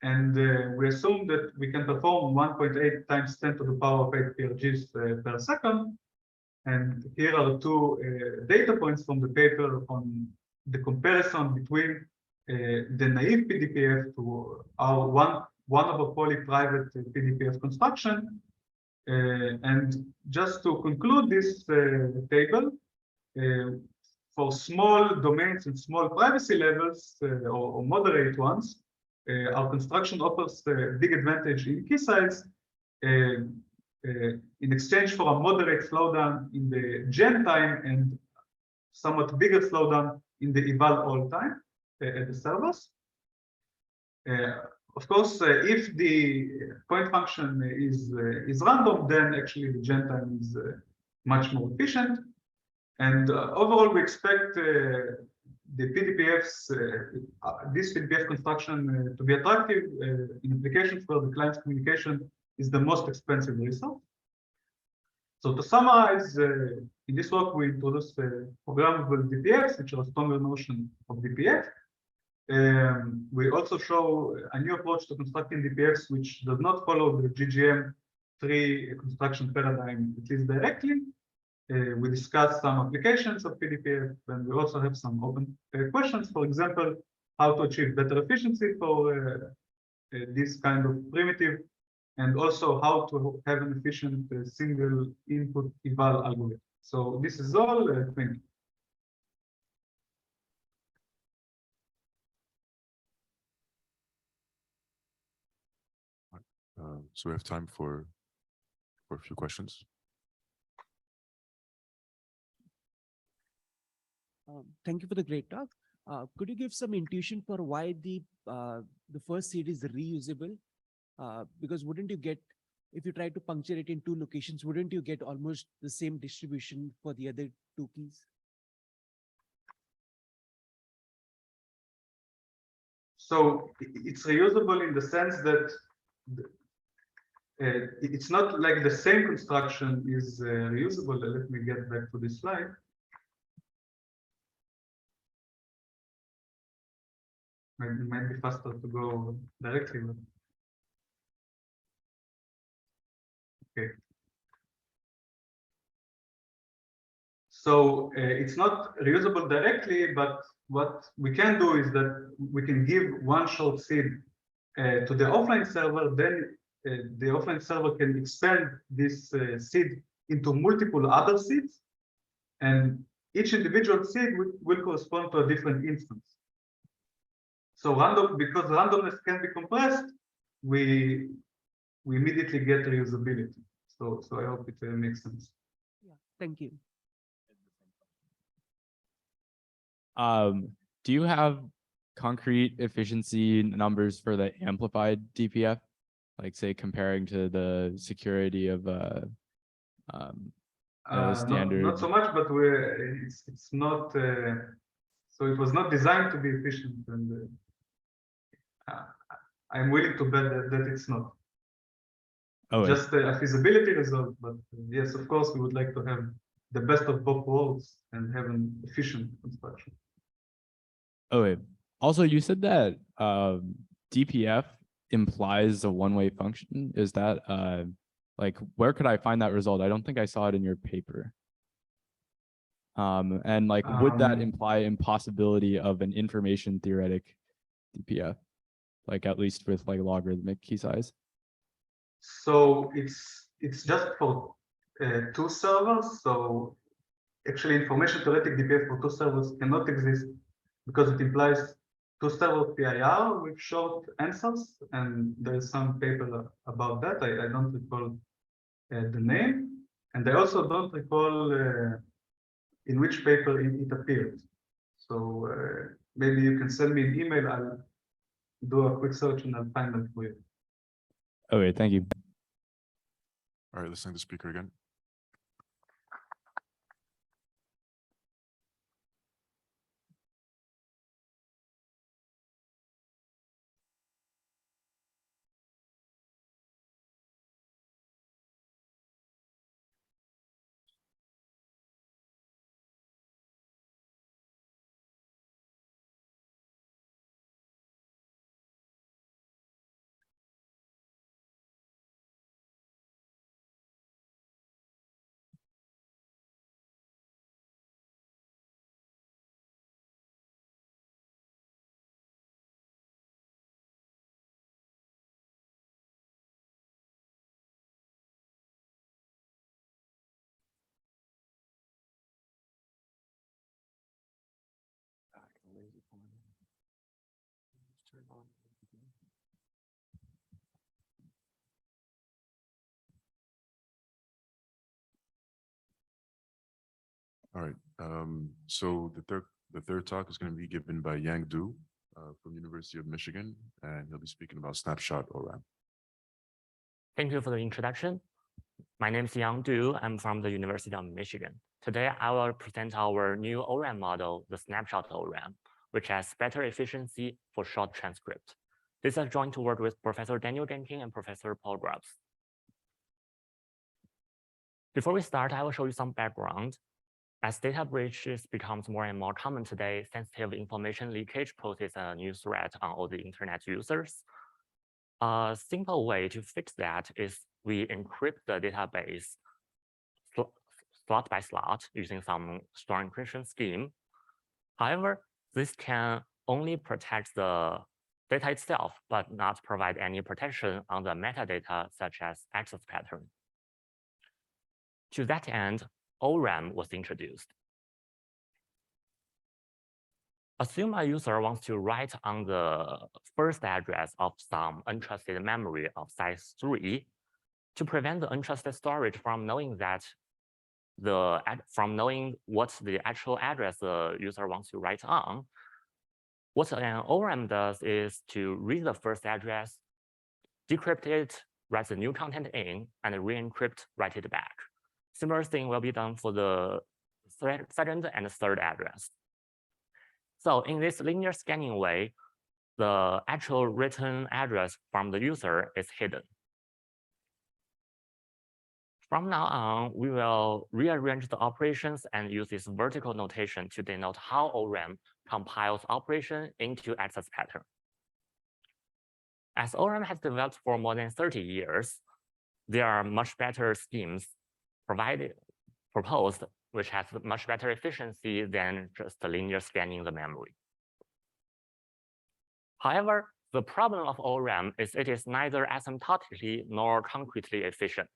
And we assume that we can perform 1.8 times 10 to the power of 8 PRGs per second. And here are two data points from the paper on the comparison between the naive PDPF to our one over poly private PDPF construction. And just to conclude this table, for small domains and small privacy levels or moderate ones, our construction offers a big advantage in key size in exchange for a moderate slowdown in the gen time and somewhat bigger slowdown in the eval all time at the servers. Of course, if the point function is random, then actually the gen time is much more efficient. And overall, we expect the PDPFs, this PDPF construction to be attractive in applications where the client's communication is the most expensive resource. So to summarize, in this work, we introduce programmable DPFs, which are a stronger notion of DPF. We also show a new approach to constructing DPFs, which does not follow the GGM3 construction paradigm, at least directly. We discuss some applications of PDPF, and we also have some open questions. For example, how to achieve better efficiency for this kind of primitive, and also how to have an efficient single input eval algorithm. So this is all. Thank you. So we have time for a few questions. Thank you for the great talk. Could you give some intuition for why the first seed is reusable? Because wouldn't you get, if you try to puncture it in two locations, wouldn't you get almost the same distribution for the other two keys? So it's reusable in the sense that it's not like the same construction is reusable. Let me get back to this slide. It might be faster to go directly. Okay. So it's not reusable directly, but what we can do is that we can give one short seed to the offline server, then the offline server can expand this seed into multiple other seeds, and each individual seed will correspond to a different instance. So because randomness can be compressed, we immediately get reusability. So I hope it makes sense. Yeah, thank you. Do you have concrete efficiency numbers for the amplified DPF? Like say comparing to the security of standard. Not so much, but it's not so it was not designed to be efficient, and I'm willing to bet that it's not. Oh, Just a feasibility result, but yes, of course, we would like to have the best of both worlds and have an efficient construction. oh, wait. Also, you said that DPF implies a one-way function. Is that like where could I find that result? I don't think I saw it in your paper. And like, would that imply impossibility of an information theoretic DPF, like at least with like logarithmic key size? So it's just for two servers. So actually, information theoretic DPF for two servers cannot exist because it implies two server PIR with short answers, and there is some paper about that. I don't recall the name, and I also don't recall in which paper it appeared. So maybe you can send me an email. I'll do a quick search and I'll find them for you. Okay, thank you. All right, listening to the speaker again. All right. So the third talk is going to be given by Yang Du from University of Michigan, and he'll be speaking about snapshot ORAM. Thank you for the introduction. My name is Yang Du. I'm from the University of Michigan. Today, I will present our new ORAM model, the snapshot ORAM, which has better efficiency for short transcript. This is a joint work with Professor Daniel Genting and Professor Paul Grubbs. Before we start, I will show you some background. As data breaches becomes more and more common today, sensitive information leakage poses a new threat on all the internet users. A simple way to fix that is we encrypt the database slot by slot using some strong encryption scheme. However, this can only protect the data itself, but not provide any protection on the metadata such as access pattern. To that end, ORAM was introduced. Assume a user wants to write on the first address of some untrusted memory of size 3 to prevent the untrusted storage from knowing what the actual address the user wants to write on. What an ORM does is to read the first address, decrypt it, write the new content in, and re-encrypt, write it back. Similar thing will be done for the second and third address. So in this linear scanning way, the actual written address from the user is hidden. From now on, we will rearrange the operations and use this vertical notation to denote how ORM compiles operation into access pattern. As ORM has developed for more than 30 years, there are much better schemes proposed, which has much better efficiency than just linear scanning the memory. However, the problem of ORM is it is neither asymptotically nor concretely efficient.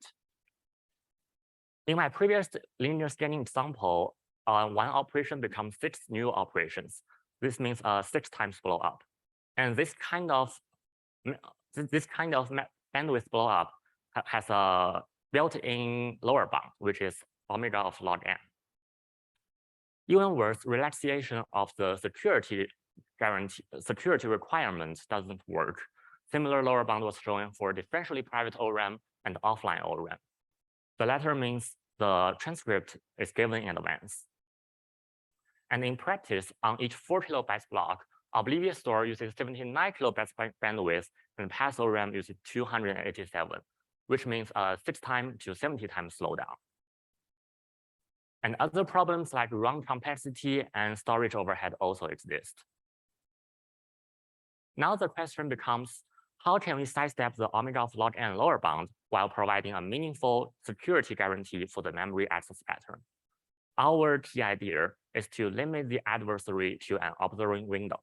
In my previous linear scanning example, one operation becomes 6 new operations. This means 6 times blow up. And this kind of bandwidth blow up has a built-in lower bound, which is omega of log n. Even worse, relaxation of the security requirement doesn't work. Similar lower bound was shown for differentially private ORM and offline ORM. The latter means the transcript is given in advance. And in practice, on each 4 kilobytes block, Oblivious Store uses 79 kilobytes bandwidth, and Pass ORM uses 287, which means 6 times to 70 times slowdown. And other problems like run complexity and storage overhead also exist. Now the question becomes, how can we sidestep the omega of log n lower bound while providing a meaningful security guarantee for the memory access pattern? Our key idea is to limit the adversary to an observing window.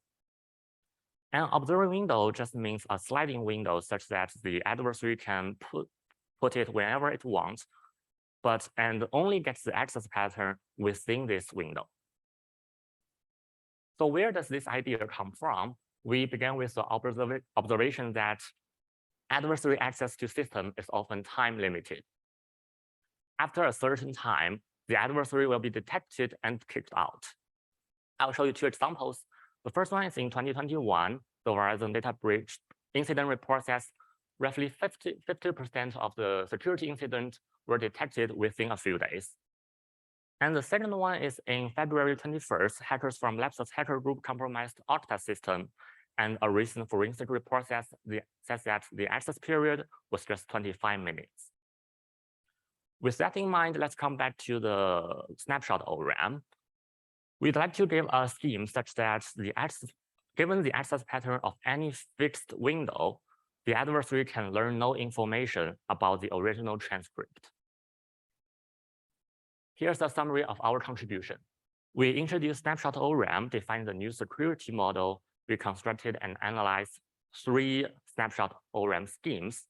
An observing window just means a sliding window such that the adversary can put it whenever it wants, and only gets the access pattern within this window. So where does this idea come from? We began with the observation that adversary access to system is often time limited. After a certain time, the adversary will be detected and kicked out. I'll show you 2 examples. The first one is in 2021, the Verizon data breach incident report says roughly 50% of the security incidents were detected within a few days. And the second one is in February 21st, hackers from Lapsus hacker group compromised Okta system, and a recent forensic report says that the access period was just 25 minutes. With that in mind, let's come back to the snapshot ORM. We'd like to give a scheme such that given the access pattern of any fixed window, the adversary can learn no information about the original transcript. Here's a summary of our contribution. We introduced snapshot ORM, defined the new security model. We constructed and analyzed 3 snapshot ORM schemes.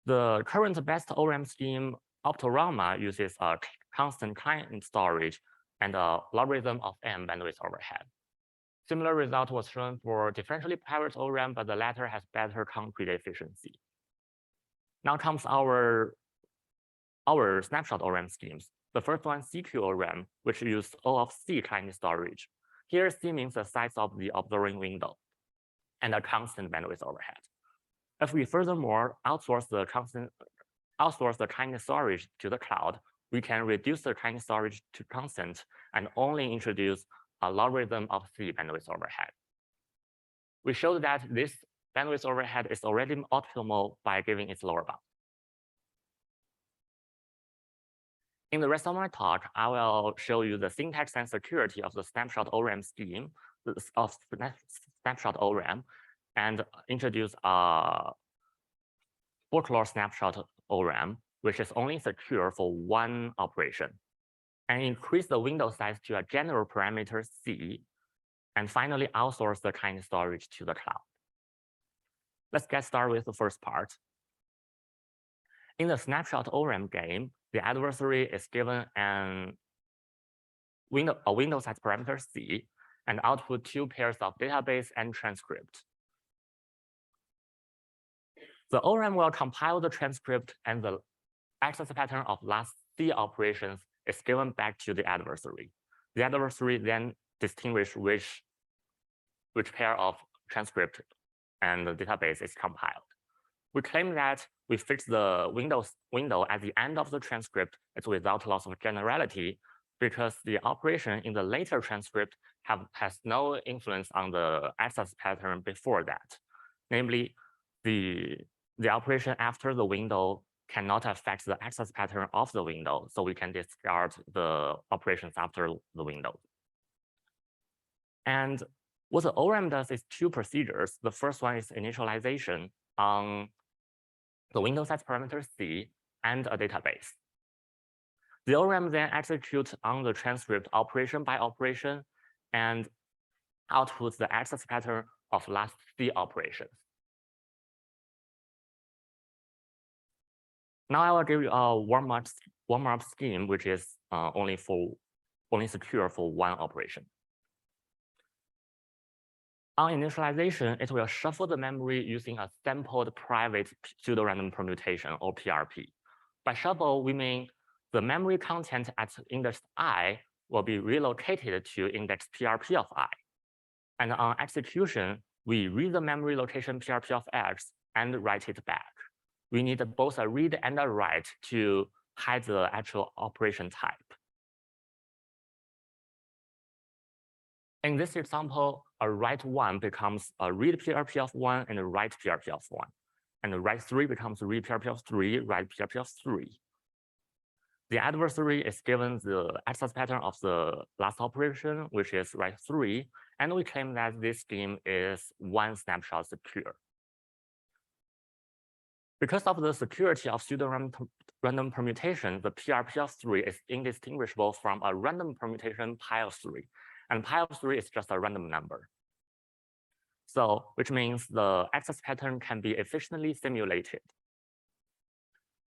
The current best ORM scheme, Optorama, uses a constant client storage and a logarithm of n bandwidth overhead. Similar result was shown for differentially private ORM, but the latter has better concrete efficiency. Now comes our snapshot ORM schemes. The first one, CQ ORM, which uses O of C client storage. Here, C means the size of the observing window and a constant bandwidth overhead. If we furthermore outsource the client storage to the cloud, we can reduce the client storage to constant and only introduce a logarithm of C bandwidth overhead. We showed that this bandwidth overhead is already optimal by giving its lower bound. In the rest of my talk, I will show you the syntax and security of the snapshot ORM scheme of snapshot ORM, and introduce a folklore snapshot ORM, which is only secure for one operation, and increase the window size to a general parameter C, and finally outsource the client storage to the cloud. Let's get started with the first part. In the snapshot ORM game, the adversary is given a window size parameter C, and output 2 pairs of database and transcript. The ORM will compile the transcript, and the access pattern of last C operations is given back to the adversary. The adversary then distinguishes which pair of transcript and the database is compiled. We claim that we fix the window at the end of the transcript is without loss of generality, because the operation in the later transcript has no influence on the access pattern before that. Namely, the operation after the window cannot affect the access pattern of the window, so we can discard the operations after the window. And what the ORM does is 2 procedures. The first one is initialization on the window size parameter C and a database. The ORM then executes on the transcript operation by operation and outputs the access pattern of last C operations. Now I will give you a warm-up scheme, which is only secure for one operation. On initialization, it will shuffle the memory using a sampled private pseudo-random permutation, or PRP. By shuffle, we mean the memory content at index I will be relocated to index PRP of I. And on execution, we read the memory location PRP of X and write it back. We need both a read and a write to hide the actual operation type. In this example, a write 1 becomes a read PRP of 1 and a write PRP of 1. And the write 3 becomes read PRP of 3, write PRP of 3. The adversary is given the access pattern of the last operation, which is write 3, and we claim that this scheme is one snapshot secure. Because of the security of pseudo-random permutation, the PRP of 3 is indistinguishable from a random permutation pi of 3. And pi of 3 is just a random number. So, which means the access pattern can be efficiently simulated.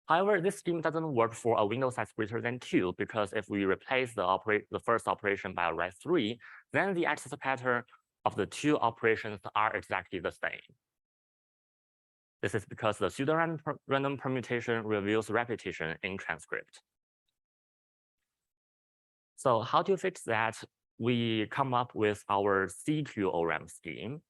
However, this scheme doesn't work for a window size greater than 2, because if we replace the first operation by a write 3, then the access pattern of the 2 operations are exactly the same. This is because the pseudo-random permutation reveals repetition in transcript. So how to fix that? We come up with our CQ ORM scheme.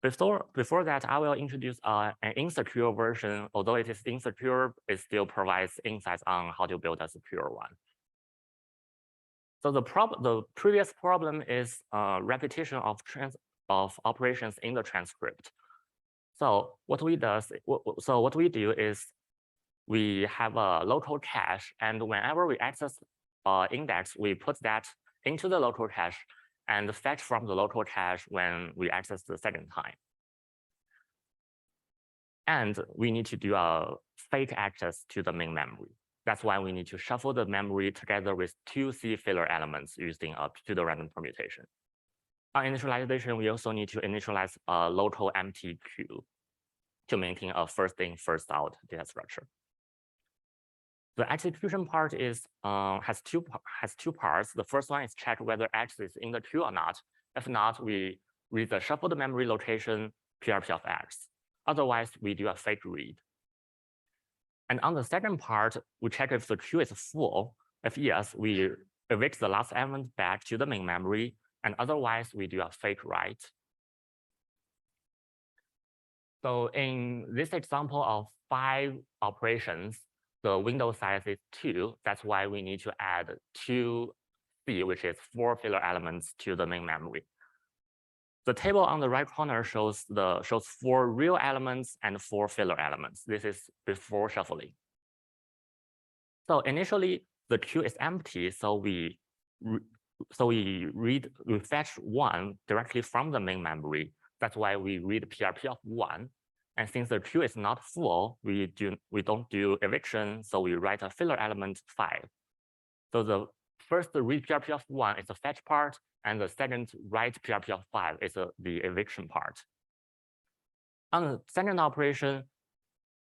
Before that, I will introduce an insecure version. Although it is insecure, it still provides insights on how to build a secure one. So the previous problem is repetition of operations in the transcript. So what we do is we have a local cache, and whenever we access index, we put that into the local cache and fetch from the local cache when we access the second time. And we need to do a fake access to the main memory. That's why we need to shuffle the memory together with 2 C filler elements using a pseudo-random permutation. On initialization, we also need to initialize a local empty queue to maintain a first in, first out data structure. The execution part is has two parts. The first one is check whether X is in the queue or not. If not, we read the shuffled memory location PRP of X. Otherwise, we do a fake read. And on the second part, we check if the queue is full. If yes, we evict the last element back to the main memory, and otherwise we do a fake write. So in this example of 5 operations, the window size is 2. That's why we need to add 2 C, which is 4 filler elements to the main memory. The table on the right corner shows 4 real elements and 4 filler elements. This is before shuffling. So initially the queue is empty, so we fetch 1 directly from the main memory. That's why we read PRP of 1. And since the queue is not full, we don't do eviction, so we write a filler element 5. So the first read PRP of 1 is the fetch part, and the second write PRP of 5 is the eviction part. On the second operation,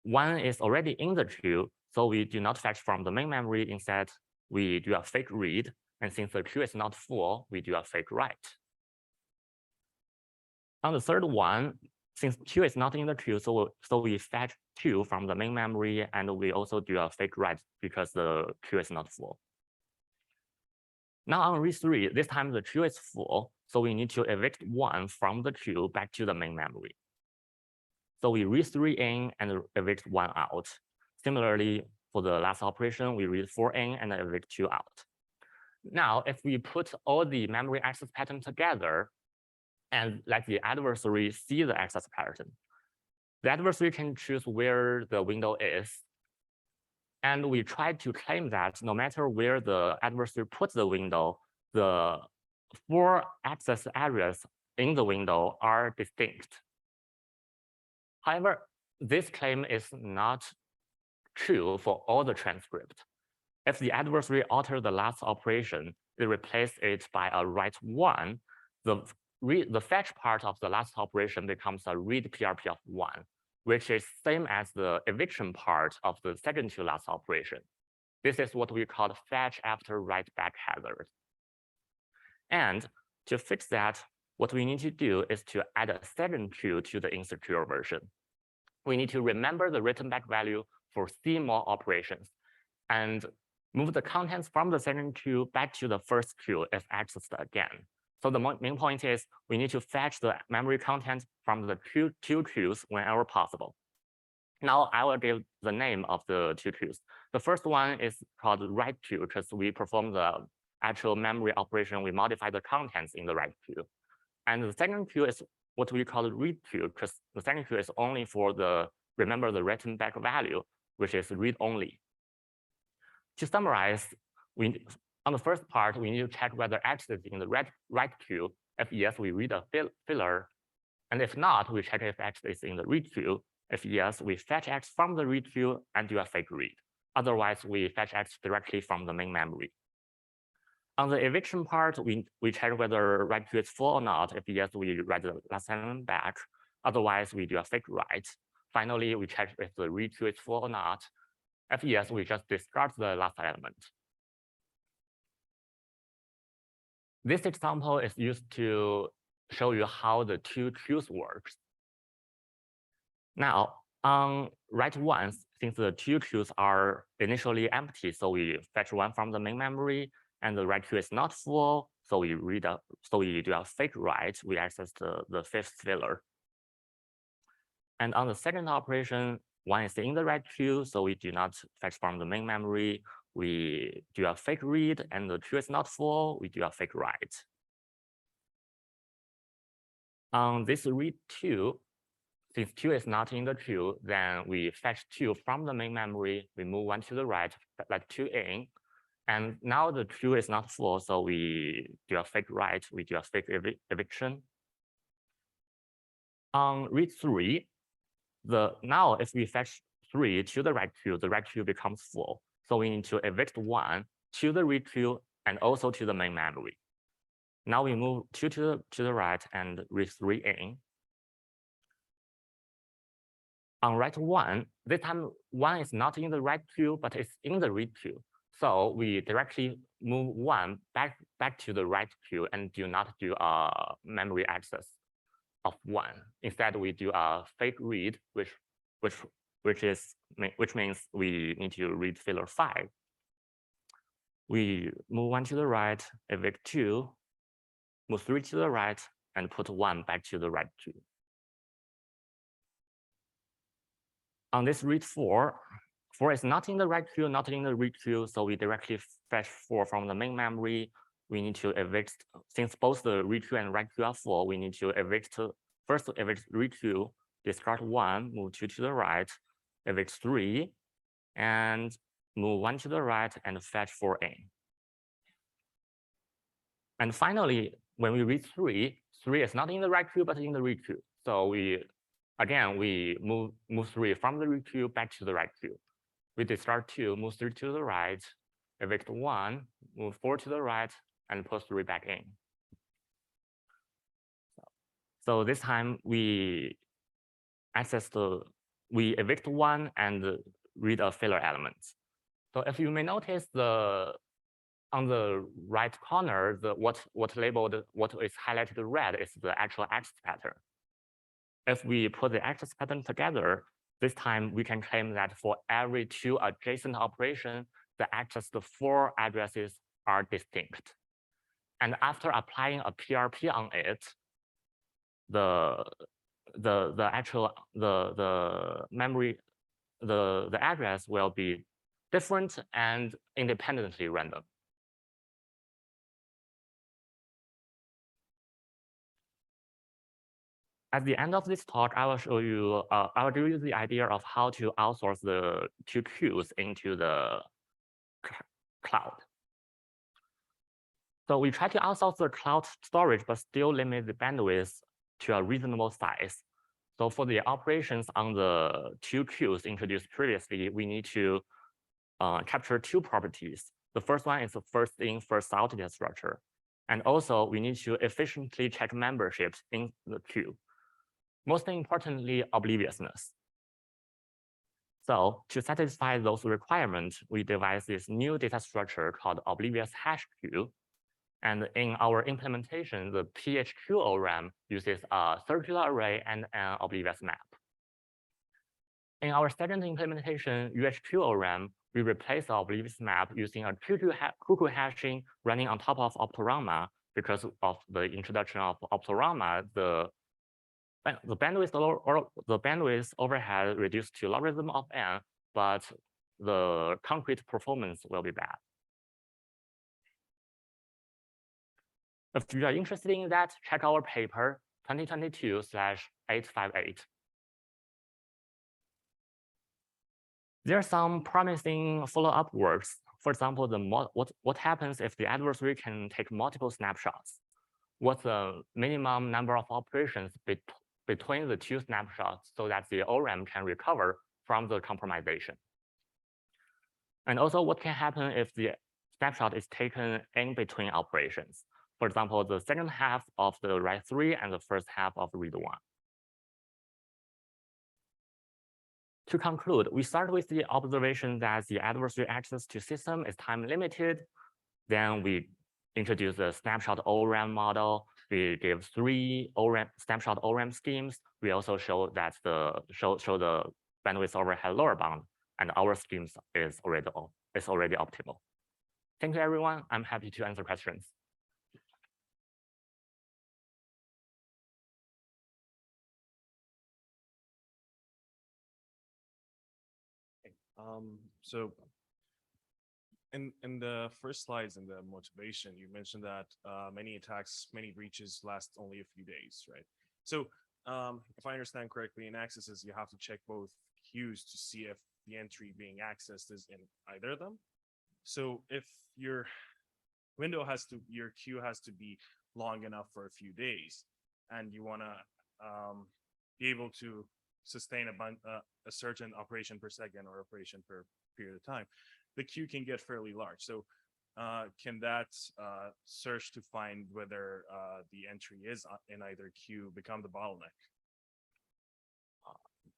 1 is already in the queue, so we do not fetch from the main memory. Instead, we do a fake read, And since the queue is not full, we do a fake write. On the third one, since queue is not in the queue, so we fetch 2 from the main memory, and we also do a fake write because the queue is not full. Now on read 3, this time the queue is full, so we need to evict 1 from the queue back to the main memory. So we read 3 in and evict 1 out. Similarly, for the last operation, we read 4 in and evict 2 out. Now, if we put all the memory access pattern together and let the adversary see the access pattern, the adversary can choose where the window is. And we try to claim that no matter where the adversary puts the window, the 4 access areas in the window are distinct. However, this claim is not true for all the transcript. If the adversary alters the last operation, they replace it by a write 1, the fetch part of the last operation becomes a read PRP of 1, which is same as the eviction part of the second to last operation. This is what we call fetch after write back hazard. And to fix that, what we need to do is to add a second queue to the insecure version. We need to remember the written back value for CMOL operations and move the contents from the second queue back to the first queue if accessed again. So the main point is we need to fetch the memory content from the two queues whenever possible. Now I will give the name of the 2 queues. The first one is called write queue because we perform the actual memory operation. We modify the contents in the write queue. And the second queue is what we call read queue because the second queue is only for the remember the written back value, which is read only. To summarize, on the first part, we need to check whether X is in the write queue. If yes, we read a filler. And if not, we check if X is in the read queue. If yes, we fetch X from the read queue and do a fake read. Otherwise, we fetch X directly from the main memory. On the eviction part, we check whether write queue is full or not. If yes, we write the last element back. Otherwise, we do a fake write. Finally, we check if the read queue is full or not. If yes, we just discard the last element. This example is used to show you how the 2 queues works. Now, on write 1, since the 2 queues are initially empty, so we fetch 1 from the main memory, and the write queue is not full, so we do a fake write. We access the 5th filler. And on the second operation, 1 is in the write queue, so we do not fetch from the main memory. We do a fake read, and the queue is not full. We do a fake write. On this read 2, since 2 is not in the queue, then we fetch 2 from the main memory. We move 1 to the right, let 2 in. And now the queue is not full, so we do a fake write. We do a fake eviction. On read 3, now if we fetch 3 to the write queue becomes full. So we need to evict 1 to the read queue and also to the main memory. Now we move 2 to the right and read 3 in. On write 1, this time 1 is not in the write queue, but it's in the read queue. So we directly move 1 back to the write queue and do not do a memory access of 1. Instead, we do a fake read, which means we need to read filler 5. We move 1 to the right, evict 2, move 3 to the right, and put 1 back to the write queue. On this read 4 is not in the write queue, not in the read queue, so we directly fetch 4 from the main memory. We need to evict, since both the read queue and write queue are full, we need to first evict read queue, discard 1, move 2 to the right, evict 3, and move 1 to the right and fetch 4 in. And finally, when we read 3 is not in the write queue, but in the read queue. So we move 3 from the read queue back to the write queue. We discard 2, move 3 to the right, evict 1, move 4 to the right, and put 3 back in. So this time we evict 1 and read a filler element. So if you may notice, the on the right corner, what is highlighted red is the actual access pattern. If we put the access pattern together, this time we can claim that for every 2 adjacent operations, the 4 addresses are distinct. And after applying a PRP on it, the address will be different and independently random. At the end of this talk, I will show you, I will give you the idea of how to outsource the 2 queues into the cloud. So we try to outsource the cloud storage, but still limit the bandwidth to a reasonable size. So for the operations on the 2 queues introduced previously, we need to capture 2 properties. The first one is the first in, first out data structure. And also we need to efficiently check memberships in the queue. Most importantly, obliviousness. So to satisfy those requirements, we devised this new data structure called oblivious hash queue. And in our implementation, the PHQ-ORAM uses a circular array and an oblivious map. In our second implementation, UHQ-ORAM, we replace the oblivious map using a cuckoo hashing running on top of Optorama. Because of the introduction of Optorama, the bandwidth overhead reduced to logarithm of n, but the concrete performance will be bad. If you are interested in that, check our paper 2022/858. There are some promising follow-up works. For example, what happens if the adversary can take multiple snapshots? What's the minimum number of operations between the 2 snapshots so that the ORAM can recover from the compromisation? And also, what can happen if the snapshot is taken in between operations? For example, the second half of the write 3 and the first half of read 1. To conclude, we start with the observation that the adversary access to system is time limited. Then we introduce the snapshot ORAM model. We give 3 snapshot ORAM schemes. We also show that the bandwidth overhead lower bound, and our schemes is already optimal. Thank you, everyone. I'm happy to answer questions. So in the first slides in the motivation, you mentioned that many attacks, many breaches last only a few days, right? So if I understand correctly, in accesses, you have to check both queues to see if the entry being accessed is in either of them. So if your your queue has to be long enough for a few days, and you want to be able to sustain a certain operation per second or operation per period of time, the queue can get fairly large. So can that search to find whether the entry is in either queue become the bottleneck?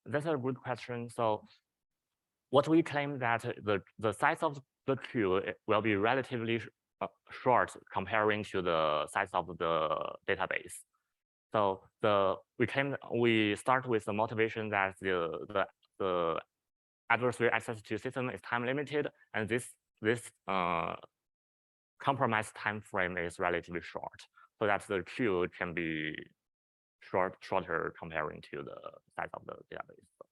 That's a good question. So what we claim that the size of the queue will be relatively short comparing to the size of the database. So we start with the motivation that the adversary access to system is time limited, and this compromise time frame is relatively short, so that the queue can be shorter comparing to the size of the database. So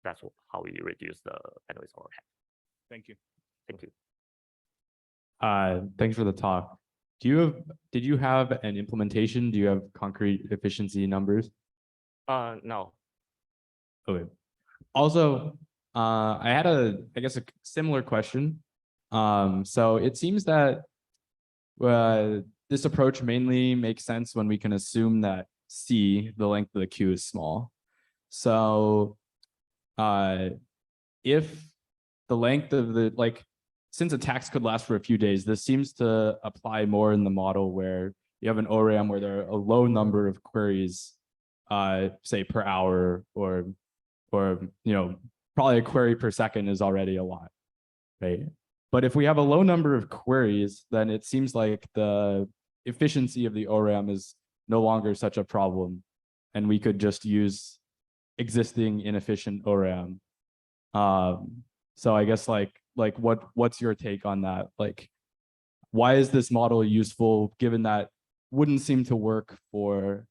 that's how we reduce the bandwidth overhead. Thank you. Thank you. Thanks for the talk. Did you have an implementation? Do you have concrete efficiency numbers? No. Okay. Also, I had I guess a similar question. So it seems that this approach mainly makes sense when we can assume that C, the length of the queue, is small. So if the length of since attacks could last for a few days, this seems to apply more in the model where you have an ORAM where there are a low number of queries, say per hour, or probably a query per second is already a lot, right? But if we have a low number of queries, then it seems like the efficiency of the ORAM is no longer such a problem. And we could just use existing inefficient ORAM. So I guess what's your take on that? Like, why is this model useful given that wouldn't seem to work for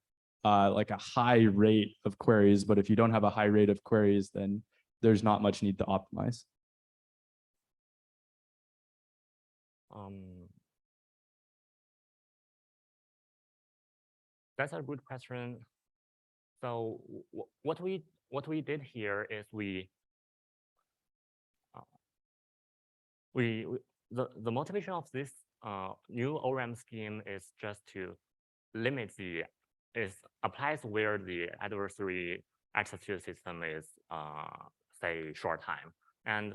like a high rate of queries, but if you don't have a high rate of queries, then there's not much need to optimize. That's a good question. So what we did here is the motivation of this new ORAM scheme is just to limit applies where the adversary access to the system is say short time, and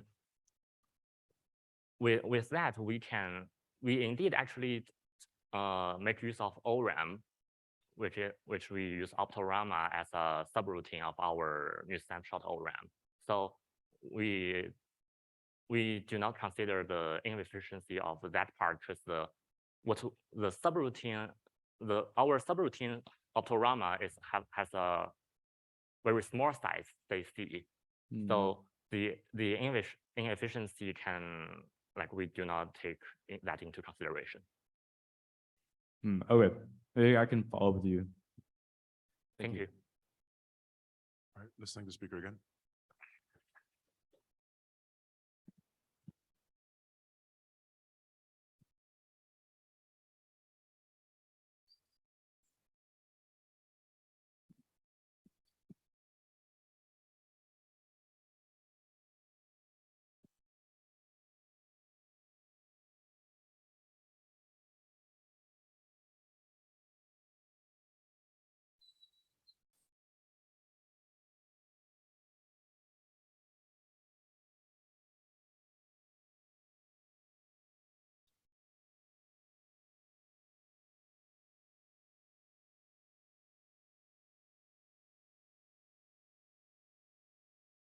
with that we indeed actually make use of ORAM, which we use Optorama as a subroutine of our new snapshot ORAM. So we do not consider the inefficiency of that part, because our subroutine Optorama has a very small size CC. So the inefficiency can, like, we do not take that into consideration. Okay, maybe I can follow up with you. Thank you. All right, let's thank the speaker again.